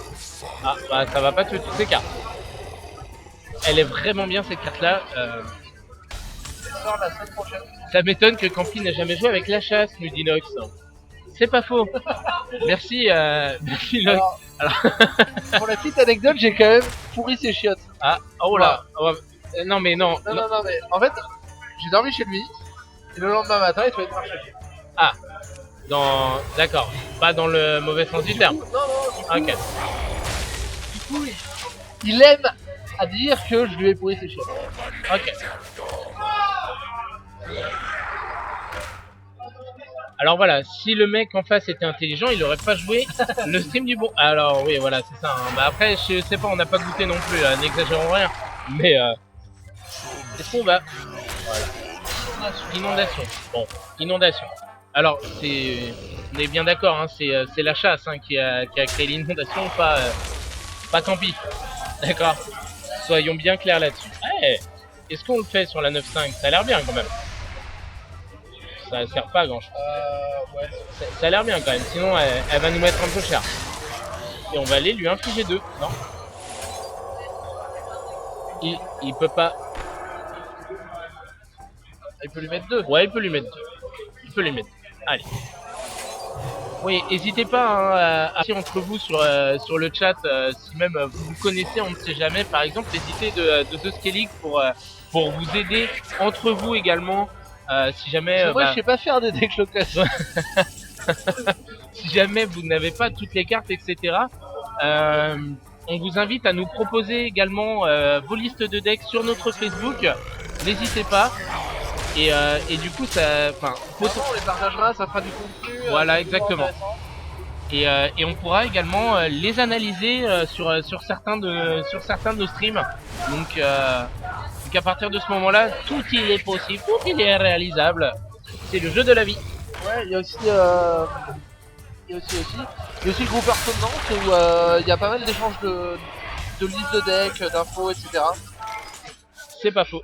bah ça va pas tuer toutes ces cartes. Elle est vraiment bien cette carte là. Elle sort la semaine prochaine. Ça m'étonne que Campi n'a jamais joué avec la chasse, nous dit Nox. C'est pas faux. Merci, merci Nox. Alors, pour la petite anecdote, j'ai quand même pourri ses chiottes. Ah, oh là. Oh, non mais non. Non, mais en fait, j'ai dormi chez lui. Et le lendemain matin, il trouvait de marcher. Ah, d'accord. Pas dans le mauvais sens du terme. Non, Ok. du coup, il aime à dire que je lui ai pourri ses chiottes. Ok. Alors voilà, si le mec en face était intelligent, il aurait pas joué le stream du bon. Alors oui, voilà, c'est ça. Hein. Bah après, je sais pas, on n'a pas goûté non plus, n'exagérons rien. Mais est-ce qu'on va... Voilà. Inondation. Bon, inondation. Alors, on est bien d'accord, hein, c'est la chasse hein, qui a créé l'inondation, pas Campi. D'accord. Soyons bien clairs là-dessus. Hey, est-ce qu'on le fait sur la 9.5? Ça a l'air bien quand même. Ça sert pas à grand chose. Ouais. Ça a l'air bien quand même, sinon elle va nous mettre un peu cher. Et on va aller lui infliger 2, non? Il peut pas... Il peut lui mettre 2. Ouais, il peut lui mettre 2. Il peut lui mettre 2. Allez. Oui, n'hésitez pas hein, à dire entre vous sur le chat, si même vous vous connaissez, on ne sait jamais. Par exemple, n'hésitez de The Scaling pour vous aider entre vous également. Si jamais... Moi, je sais pas faire des decks locaux. Si jamais vous n'avez pas toutes les cartes, etc., on vous invite à nous proposer également vos listes de decks sur notre Facebook. N'hésitez pas. Et du coup, ça, On les partagera, ça fera du contenu. Voilà, exactement. Et on pourra également les analyser sur certains de nos streams. Donc à partir de ce moment-là, tout il est possible, tout il est réalisable. C'est le jeu de la vie. Ouais, il y a aussi le groupe Arsenance où il y a pas mal d'échanges de listes de decks, d'infos, etc. C'est pas faux.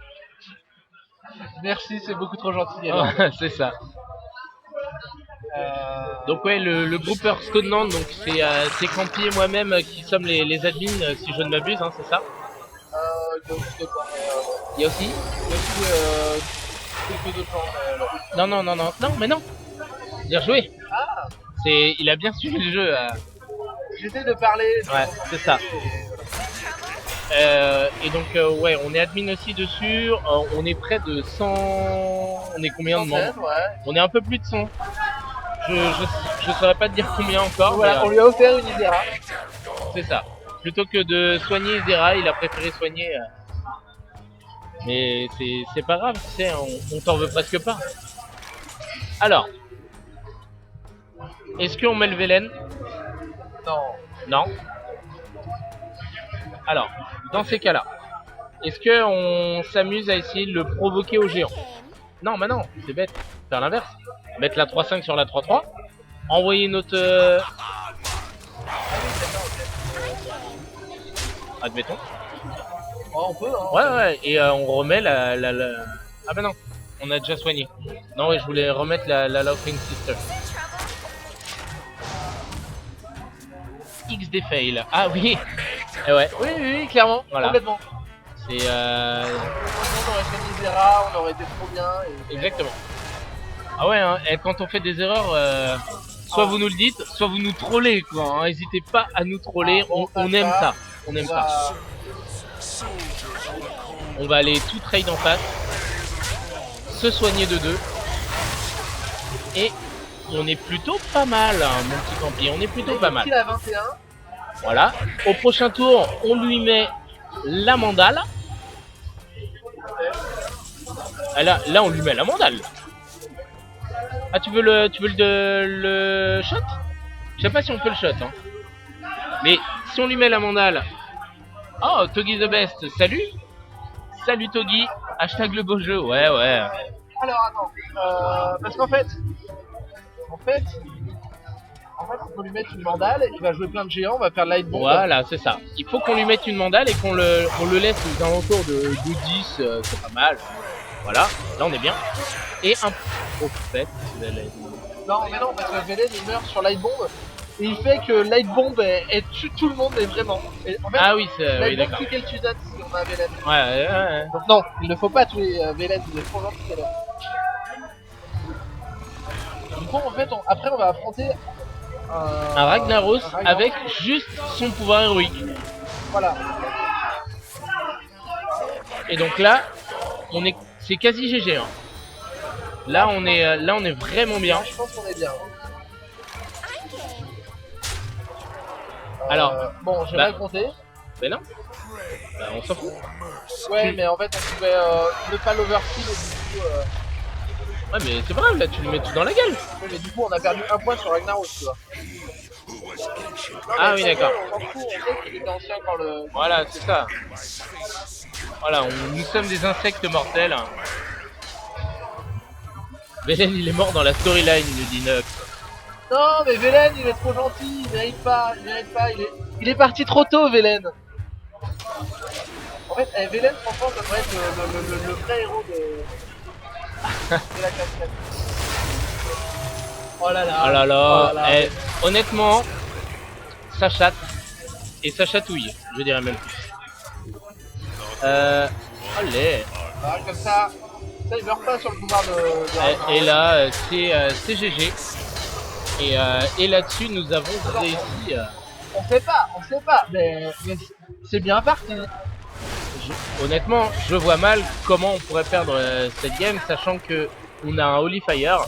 Merci, c'est beaucoup trop gentil. Oh, c'est ça. Donc ouais, le groupe Hearthstone, donc c'est Campi et moi-même qui sommes les admins, si je ne m'abuse, hein, c'est ça? Il y a aussi Quelques autres gens, Non, mais non. Bien joué. Il a bien suivi le jeu. J'essaie de parler. Ouais, c'est ça. Et donc, ouais, on est admin aussi dessus. On est près de 100. On est combien de membres? Ouais. On est un peu plus de 100. Je saurais pas te dire combien encore. Voilà, mais, on lui a offert une Isera. c'est ça. Plutôt que de soigner Zera, il a préféré soigner. Mais c'est pas grave, tu sais, on t'en veut presque pas. Alors, est-ce qu'on met le Velen? Non. Non. Alors, dans ces cas-là, est-ce qu'on s'amuse à essayer de le provoquer au géant? Non, bah non, c'est bête. Faire l'inverse. Mettre la 3-5 sur la 3-3. Envoyer notre... Admettons. Oh, on peut, hein. Ouais, et on remet la... Ah bah non, on a déjà soigné. Non, ouais, je voulais remettre la Laughing Sister. XD fail. Ah oui. Et ouais. Oui, clairement. Voilà. Complètement. C'est On aurait fait une Isera, on aurait été trop bien. exactement. Ah ouais, hein, et quand on fait des erreurs, soit vous nous le dites, soit vous nous trollez quoi. Hein. N'hésitez pas à nous troller, on aime ça. On aime ça. On va aller tout trade en face, se soigner de 2. Et on est plutôt pas mal, hein, mon petit campi, on est plutôt pas mal. À 21. Voilà. Au prochain tour, on lui met la mandale. Ah, là, on lui met la mandale. Ah, tu veux le shot? Je sais pas si on peut le shot. Hein. Mais si on lui met la mandale... Oh, Togi the best, salut. Salut Togi, hashtag le beau jeu, ouais. Alors attends, parce qu'en fait, on peut lui mettre une mandale, il va jouer plein de géants, on va faire light bomb. Voilà, c'est ça. Il faut qu'on lui mette une mandale et qu'on le laisse aux alentours de 10, c'est pas mal. Voilà, là on est bien. Et un prophète. Non, mais non, parce que Velen il meurt sur light bomb. Et il fait que light bomb elle tue tout le monde, mais vraiment. Et en fait, Ah oui, c'est light oui, bomb d'accord. tue quel Tudat si on a Velen. Ouais. Donc non, il ne faut pas tuer Velen, il est trop gentil Velen. Du coup, en fait, après on va affronter un Ragnaros avec juste son pouvoir héroïque. Voilà. Et donc là, c'est quasi GG. Hein. Là, on est vraiment bien. Je pense qu'on est bien. Alors, bon, j'ai mal compté. Mais non, bah, on s'en fout. Ouais, mais en fait, on pouvait ne pas l'overkill et du coup. Ouais, mais c'est pas grave, là, tu lui mets tout dans la gueule. Oui, mais du coup, on a perdu un point sur Ragnaros, tu vois. Ah oui, d'accord. On s'en fout, on sait qu'il était ancien quand le. Voilà, c'est ça. Voilà, nous sommes des insectes mortels. Velen, il est mort dans la storyline, nous dit Nox. Non, mais Velen, il est trop gentil, il mérite pas, il est parti trop tôt, Velen. En fait, Velen, franchement, ça devrait être le vrai héros de la cascade. Oh là là. Oh là là. Oh là là. Honnêtement, ça chatte. Et ça chatouille, je dirais même plus. Allez. Voilà, comme ça, il meurt pas sur le pouvoir de Et là, c'est GG. Et là-dessus, nous avons réussi. On sait pas, mais c'est bien parti. Honnêtement, je vois mal comment on pourrait perdre cette game, sachant que on a un Holy Fire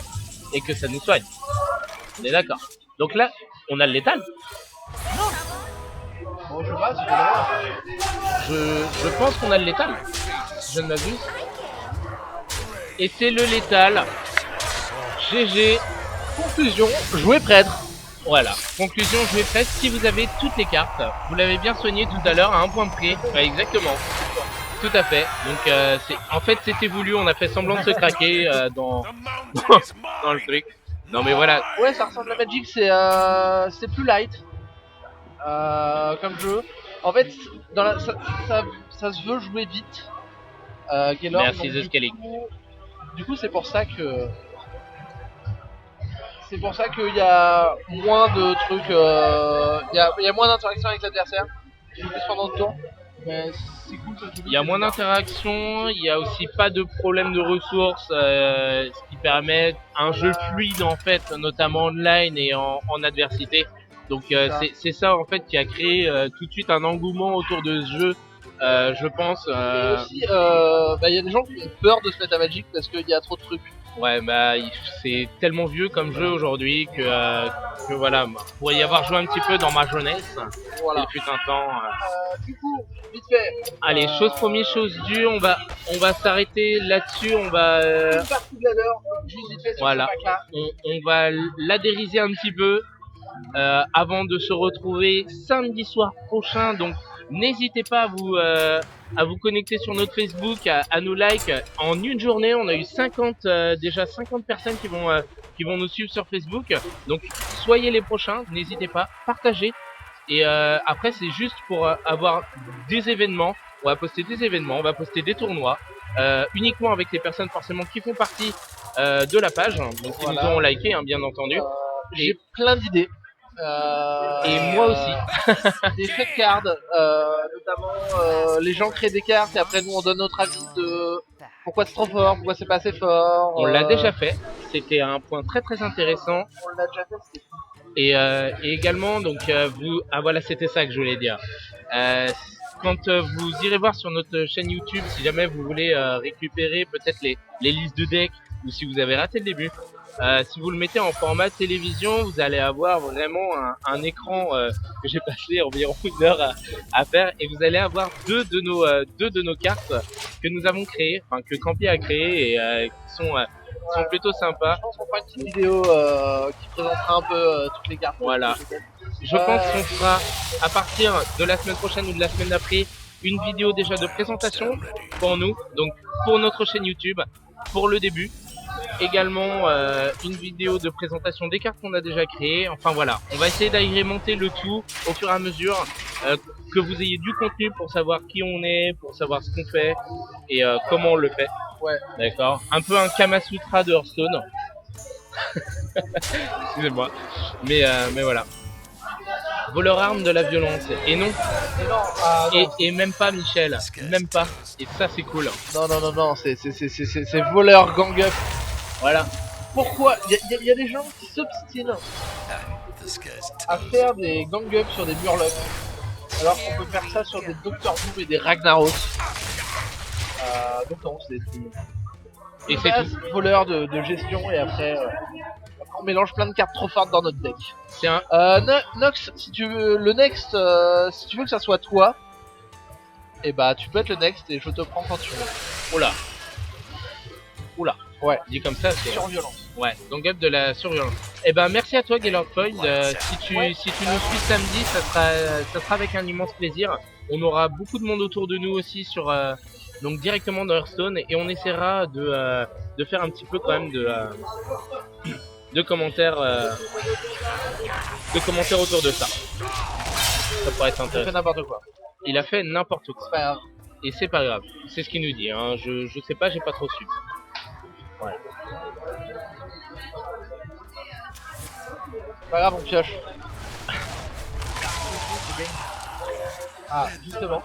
et que ça nous soigne. On est d'accord. Donc là, on a le létal. Bon, je sais pas, c'est pas Je pense qu'on a le létal. Je ne m'abuse. Et c'est le létal. GG. Conclusion, jouer prêtre. Voilà. Conclusion, jouer prêtre. Si vous avez toutes les cartes, vous l'avez bien soigné tout à l'heure à un point près. Ouais, exactement. Tout à fait. Donc en fait c'était voulu, on a fait semblant de se craquer dans le truc. Non mais voilà. Ouais, ça ressemble à Magic, c'est plus light comme jeu. En fait, ça se veut jouer vite. Gaylord, Merci The Scaling. Du coup, c'est pour ça qu'il y a moins de trucs, il y a moins d'interactions avec l'adversaire. Plus pendant le tour. Mais c'est cool, Il y a moins d'interaction, il y a aussi pas de problème de ressources, ce qui permet un jeu fluide en fait, notamment online et en adversité. Donc c'est ça en fait qui a créé tout de suite un engouement autour de ce jeu, je pense. Et aussi, y a des gens qui ont peur de se mettre à Magic parce qu'il y a trop de trucs. Ouais, bah c'est tellement vieux comme jeu aujourd'hui que voilà, pour y avoir joué un petit peu dans ma jeunesse, Voilà. il fut un temps. Du coup, vite fait. Allez, chose première, chose due, on va s'arrêter là-dessus, on va Une partie de ladder, juste vite fait sur voilà, ce pack-là. on va ladériser un petit peu avant de se retrouver samedi soir prochain. Donc n'hésitez pas à vous connecter sur notre Facebook, à nous like. En une journée, on a eu 50 déjà 50 personnes qui vont nous suivre sur Facebook. Donc soyez les prochains, n'hésitez pas, partagez. Et après c'est juste pour avoir des événements. On va poster des événements, on va poster des tournois uniquement avec les personnes forcément qui font partie de la page, donc qui nous ont liké, hein, bien entendu. J'ai plein d'idées. Et moi aussi. Des fake cards, notamment les gens créent des cartes et après nous on donne notre avis de pourquoi c'est trop fort, pourquoi c'est pas assez fort. On l'a déjà fait, c'était un point très très intéressant. On l'a déjà fait, c'était cool. Et également, donc voilà, c'était ça que je voulais dire. Quand vous irez voir sur notre chaîne YouTube, si jamais vous voulez récupérer peut-être les listes de decks, ou si vous avez raté le début, si vous le mettez en format télévision, vous allez avoir vraiment un écran que j'ai passé environ 1 heure à faire, et vous allez avoir deux de nos cartes que nous avons créées, enfin que Campy a créées et qui sont plutôt sympas. Je pense qu'on fera une petite vidéo qui présentera un peu toutes les cartes. Voilà. Je pense qu'on fera à partir de la semaine prochaine ou de la semaine d'après une vidéo déjà de présentation pour nous, donc pour notre chaîne YouTube, pour le début. Également une vidéo de présentation des cartes qu'on a déjà créées. Enfin voilà, on va essayer d'agrémenter le tout au fur et à mesure, que vous ayez du contenu pour savoir qui on est, pour savoir ce qu'on fait et comment on le fait. Ouais. D'accord. Un peu un Kamasutra de Hearthstone. Excusez-moi. Mais voilà. Voleur arme de la violence. Et non. Et même pas Michel. Même pas. Et ça c'est cool. Non, c'est voleur gang up. Voilà. Pourquoi il y a des gens qui s'obstinent à faire des gang up sur des Murlocs alors qu'on peut faire ça sur des Doctor Doom et des Ragnaros. Donc non, c'est et c'est tout. Voleur de gestion et après on mélange plein de cartes trop fortes dans notre deck. C'est un Nox, si tu veux le next, si tu veux que ça soit toi, et bah tu peux être le next et je te prends quand tu veux. Oula. Oula. Ouais. Dit comme ça, c'est surviolence. Ouais, donc up de la surviolence. Et ben merci à toi Gaylord Foyd. Si tu nous suis samedi, ça sera avec un immense plaisir. On aura beaucoup de monde autour de nous aussi sur donc directement dans Hearthstone et on essaiera de faire un petit peu quand même de commentaires autour de ça. Ça pourrait être Il fait intéressant. n'importe quoi. Il a fait n'importe quoi. C'est pas grave. Et c'est pas grave. C'est ce qu'il nous dit. Hein. Je sais pas, j'ai pas trop su. Ouais. Pas grave, on pioche. Ah, justement.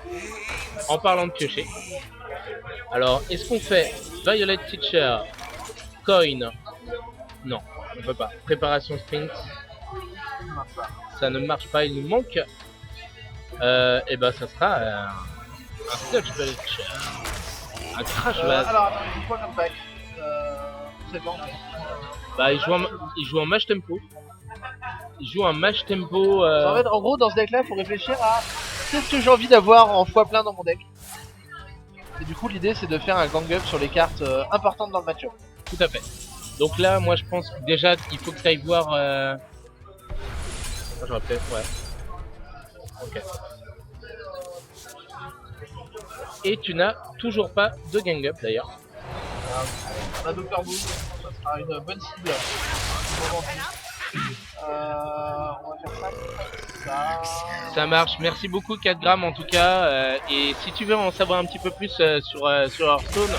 En parlant de piocher. Alors, est-ce qu'on fait Violet Teacher, Coin? Non, on peut pas. Préparation sprint. Ça ne marche pas, il nous manque. Et ben ça sera un Sludge Violet Teacher. Un Crash Vase. Alors, attends, il joue quoi comme pack c'est bon. Bah, il joue en match tempo. Il joue un match tempo. En fait, en gros, dans ce deck-là, il faut réfléchir à qu'est-ce que j'ai envie d'avoir en fois plein dans mon deck. Et du coup, l'idée, c'est de faire un gang up sur les cartes importantes dans le match-up. Tout à fait. Donc là, moi, je pense que déjà, il faut que tu ailles voir. J'aurais peut-être, ouais. Ok. Et tu n'as toujours pas de gang up d'ailleurs. Un Doctor Boom, ça sera une bonne cible. On va faire ça. Ça marche, merci beaucoup 4 grammes en tout cas. Et si tu veux en savoir un petit peu plus sur Hearthstone,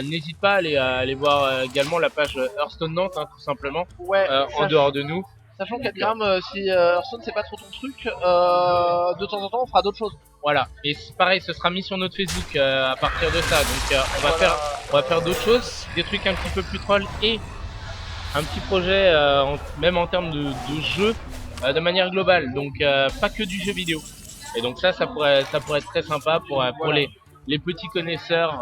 n'hésite pas à aller voir également la page Hearthstone Nantes, hein, tout simplement, Ouais, en dehors de nous. Sachant 4 grammes, si Hearthstone c'est pas trop ton truc, de temps en temps on fera d'autres choses. Voilà, et pareil, ce sera mis sur notre Facebook à partir de ça. Donc Voilà. on va faire d'autres choses, des trucs un petit peu plus troll et un petit projet même en termes de jeu de manière globale. Donc pas que du jeu vidéo. Et donc ça pourrait être très sympa pour Voilà. les petits connaisseurs.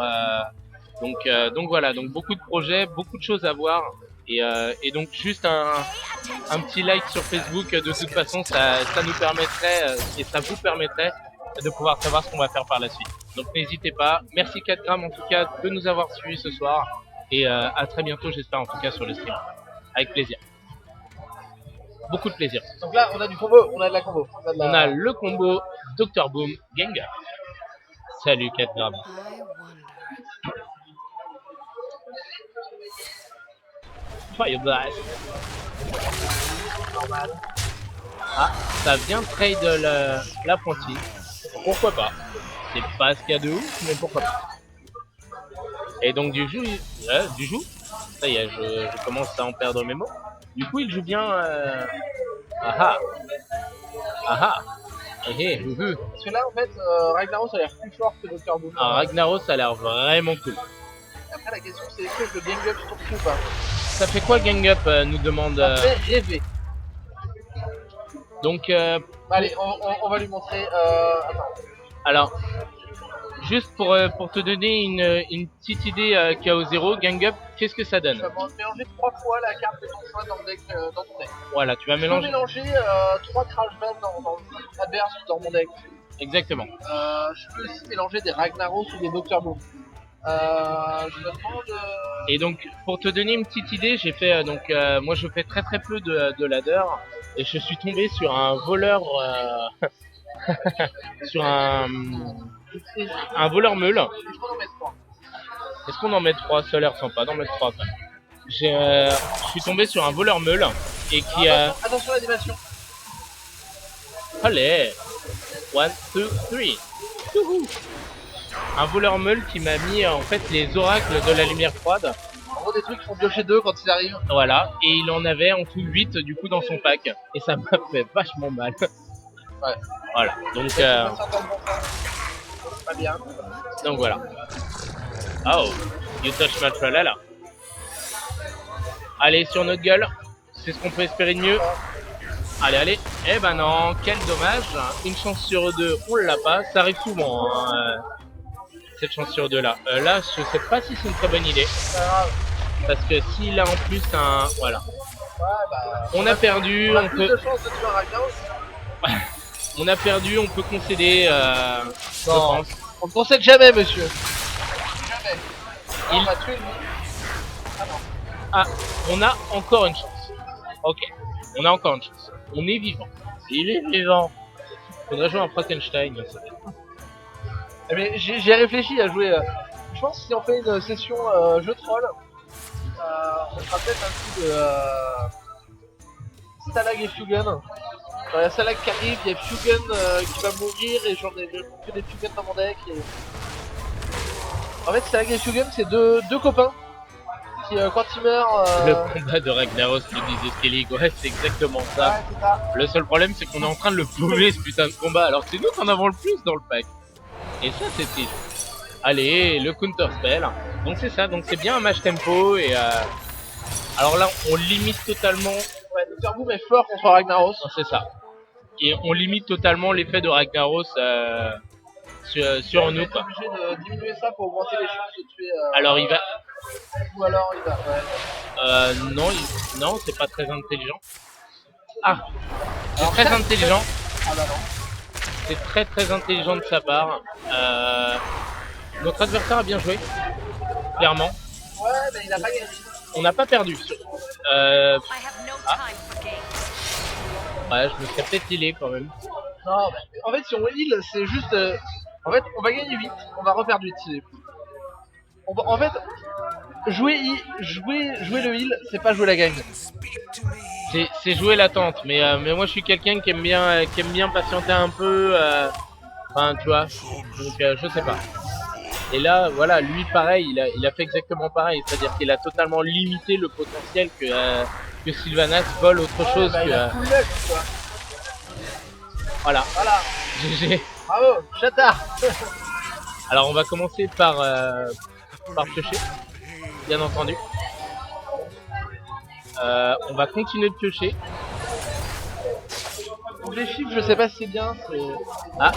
Donc voilà, donc beaucoup de projets, beaucoup de choses à voir. Et donc juste un petit like sur Facebook, de toute façon ça nous permettrait et ça vous permettrait de pouvoir savoir ce qu'on va faire par la suite. Donc n'hésitez pas. Merci 4 grammes en tout cas de nous avoir suivis ce soir. Et à très bientôt, j'espère en tout cas sur le stream. Avec plaisir. Beaucoup de plaisir. Donc là on a du combo, on a de la combo. On a le combo Dr Boom Gengar. Salut 4 grammes. Fire Blast. Normal. Ah, ça vient trade l'apprenti. Pourquoi pas? C'est pas ce qu'il y a de ouf, mais pourquoi pas? Et donc du joue, ça y est, je commence à en perdre mes mots. Du coup, il joue bien. Aha, aha, uhu. Parce que là en fait, Ragnaros a l'air plus fort que Dr. Boom. Ah, Ragnaros a l'air vraiment cool. Après la question c'est est-ce que je le gang up sur tout ou pas? Ça fait quoi Gang Up nous demande. Ça fait rêver. Donc, Allez, on va lui montrer. Attends. alors, juste pour te donner une petite idée KO 0, Gang Up, qu'est-ce que ça Tu donne? vas mélanger 3 fois la carte de ton choix dans, le deck, dans ton deck. Voilà, tu vas Je peux mélanger. mélanger 3 Crash Band dans le adverse ou dans mon deck. Exactement. Je peux aussi mélanger des Ragnaros ou des Dr. Boom. Je me demande. Et donc, pour te donner une petite idée, j'ai fait moi je fais très peu de ladder et je suis tombé sur un voleur, sur un voleur meule. Je peux en mettre 3. Est-ce qu'on en met 3? Ça a l'air sympa d'en mettre 3 quand même. Je suis tombé sur un voleur meule et qui a. Attention à l'animation. Allez, 1, 2, 3. Un voleur meule qui m'a mis en fait les oracles de la lumière froide. En gros, des trucs qui font piocher 2 quand ils arrivent. Voilà, et il en avait en tout 8 du coup dans son pack. Et ça m'a fait vachement mal. Ouais. Voilà, donc Pas bien. donc voilà. Oh, you touch my tralala. Allez, sur notre gueule, c'est ce qu'on peut espérer de mieux. Allez, allez. Eh ben non, quel dommage. Une chance sur 2, on l'a pas. Ça arrive souvent, hein, cette chance sur 2 là. Là, je sais pas si c'est une très bonne idée. C'est pas grave. Parce que s'il a en plus un. Voilà. Ouais, bah. On a perdu, On a on plus peut. de chance de tuer un Ragnaros. On a perdu, on peut concéder, je Non. pense. On ne concède jamais, monsieur. Jamais. Il- On va tuer lui. Ah non. Ah, on a encore une chance. Ok, on a encore une chance. On est vivant. Il est vivant. Faudrait jouer un Frankenstein. Eh mais j'ai réfléchi à jouer. Je pense que si on fait une session jeu troll, on fera peut-être un coup de Stalag et Fugen. Il y a Stalag qui arrive, il y a Fugen qui va mourir et j'en ai que des Fugen dans mon deck. En fait, Stalag et Fugen, c'est deux copains qui, quand ils meurent. Le combat de Ragnaros, le disait Skellig, ouais, c'est exactement ça. Ouais, c'est ça. Le seul problème, c'est qu'on est en train de le paumer ce putain de combat, alors que c'est nous qui en avons le plus dans le pack. Et ça, c'est triste. Allez, le counter spell. Donc c'est ça, donc c'est bien un match tempo et alors là, on limite totalement. Ouais, Dr. Boom est fort contre Ragnaros. C'est ça. Et on limite totalement l'effet de Ragnaros sur nous, On quoi. est obligé de diminuer ça pour augmenter les chances de tuer. Alors il va. Ou alors il va. Ouais. Non, non, c'est pas très intelligent. Ah, c'est Alors, très ça- intelligent. Ah bah non. C'est très intelligent de sa part. Notre adversaire a bien joué, clairement. Ouais, mais il a pas gagné. On n'a pas perdu. I have no time for games. Ouais, je me serais peut-être healé quand même. Non, mais en fait, si on heal, c'est juste. En fait, on va gagner 8, on va reperdre 8. En fait, jouer le heal, c'est pas jouer la game. C'est jouer l'attente, mais moi je suis quelqu'un qui aime bien patienter un peu. Enfin, tu vois. Donc je sais pas. Et là, voilà, lui pareil, il a fait exactement pareil, c'est-à-dire qu'il a totalement limité le potentiel que Sylvanas vole autre chose bah, que... il a full luck, quoi. Voilà, Voilà, GG. bravo, chatard. Alors on va commencer par piocher, bien entendu. On va continuer de piocher. Donc les chiffres, je sais pas si c'est bien, c'est... Ah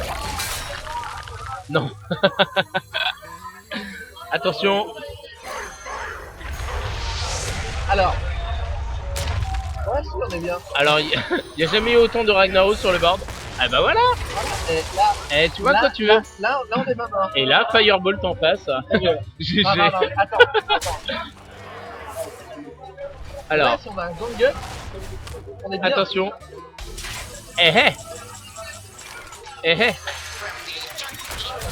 non. Attention. Alors... Ouais, si, on est bien. Alors il y a jamais eu autant de Ragnaros sur le board. Ah bah voilà. Et là, Eh tu vois là, quoi tu veux. là, on est pas mort. Et là Firebolt en face. GG. Non, attends. Alors Là, si on a un Gangue, on est bien. attention. Eh eh.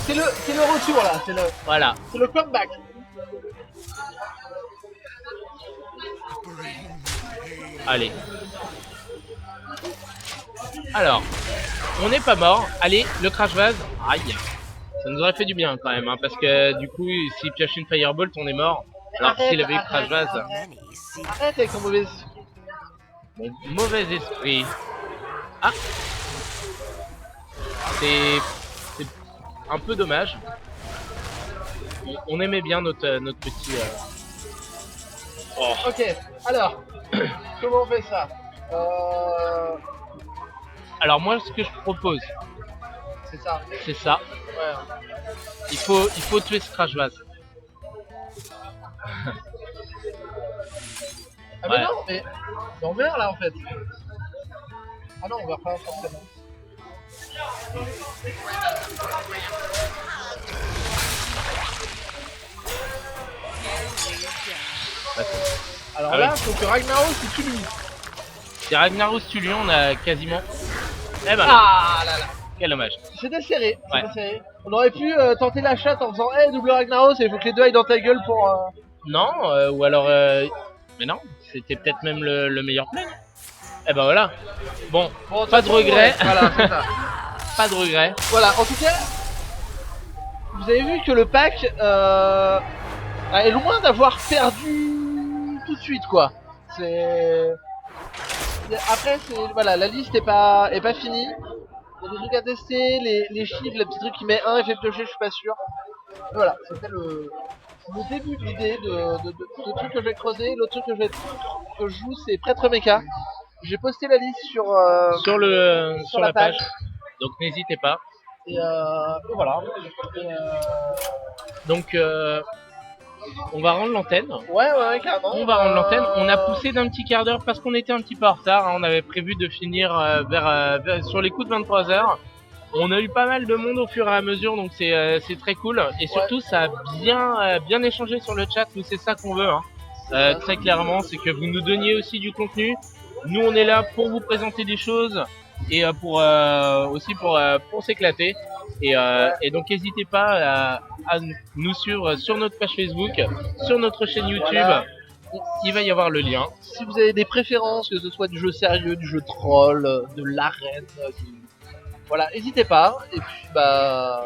C'est le retour là, Voilà. c'est le comeback. Allez. Alors, on n'est pas mort. Allez, le crash vase. Aïe. Ça nous aurait fait du bien quand même, hein, parce que du coup, s'il pioche une Firebolt, on est mort. Alors Arrête, s'il avait eu crash vase, Arrête avec ton mauvais... mauvais esprit. Ah. C'est un peu dommage. On aimait bien notre petit. Oh. Ok, alors, comment on fait ça Alors moi, ce que je propose, C'est ça. c'est ça. Ouais. Il faut tuer ce crash vase. Ah Ouais. mais non, mais on meurt là en fait. Ah non, on meurt pas forcément. Alors Ah là, oui. faut que Ragnaros il tue lui. Si Ragnaros tue lui, on a quasiment. Eh ben, Ah là là. quel dommage. C'était serré, Ouais. serré. On aurait pu tenter la chatte en faisant hey, double Ragnaros et il faut que les deux aillent dans ta gueule pour... Non, ou alors. Mais non, c'était peut-être même le meilleur play. Eh ben voilà. Bon, Bon, pas de toute façon, regret. ouais, voilà, c'est ça. Pas de regret. Voilà, en tout cas, vous avez vu que le pack est loin d'avoir perdu tout de suite, quoi. C'est... Après, voilà, la liste est pas finie. Il y a des trucs à tester, les chiffres, les petits trucs qui met 1 effet pioché, je suis pas sûr. Mais voilà, c'était le début de l'idée de trucs que je vais creuser. L'autre truc que je joue, c'est Prêtre Mecha. J'ai posté la liste sur Sur la page. Donc n'hésitez pas. et voilà. Donc on va rendre l'antenne. Ouais, carrément. On va rendre l'antenne. On a poussé d'un petit quart d'heure parce qu'on était un petit peu en retard. Hein. On avait prévu de finir sur les coups de 23h. On a eu pas mal de monde au fur et à mesure, donc c'est très cool. Et surtout, ça a bien échangé sur le chat. Nous, c'est ça qu'on veut. Hein. Très clairement, c'est que vous nous donniez aussi du contenu. Nous, on est là pour vous présenter des choses et aussi pour s'éclater. Et donc n'hésitez pas à nous suivre sur notre page Facebook, sur notre chaîne YouTube. Voilà. Il va y avoir le lien. Si vous avez des préférences, que ce soit du jeu sérieux, du jeu troll, de l'arène, voilà, n'hésitez pas. Et puis bah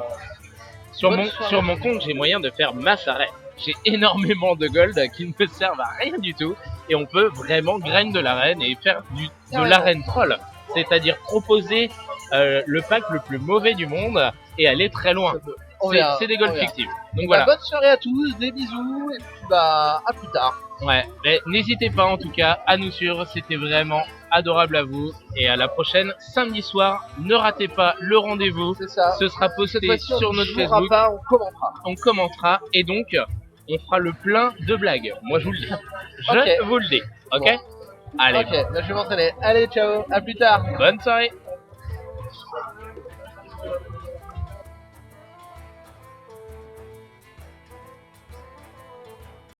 Sur bonne soirée. mon compte, j'ai moyen de faire masse arrêt. J'ai énormément de gold qui ne me servent à rien du tout. Et on peut vraiment grind de l'arène et faire de l'arène troll. C'est-à-dire proposer le pack le plus mauvais du monde et aller très loin. C'est des golds fictifs. Donc voilà. Bonne soirée à tous, des bisous, et puis bah à plus tard. Ouais, mais n'hésitez pas en tout cas à nous suivre, c'était vraiment adorable à vous. Et à la prochaine, samedi soir, ne ratez pas le rendez-vous. C'est ça. Ce sera posté Cette fois-ci, sur on notre jouera Facebook. pas, on commentera. On commentera et donc on fera le plein de blagues. Moi je vous le dis. Je Ok. vous le dis. Ok Bon. Allez, Ok, là je vais m'entraîner. Allez, ciao, à plus tard. bonne soirée.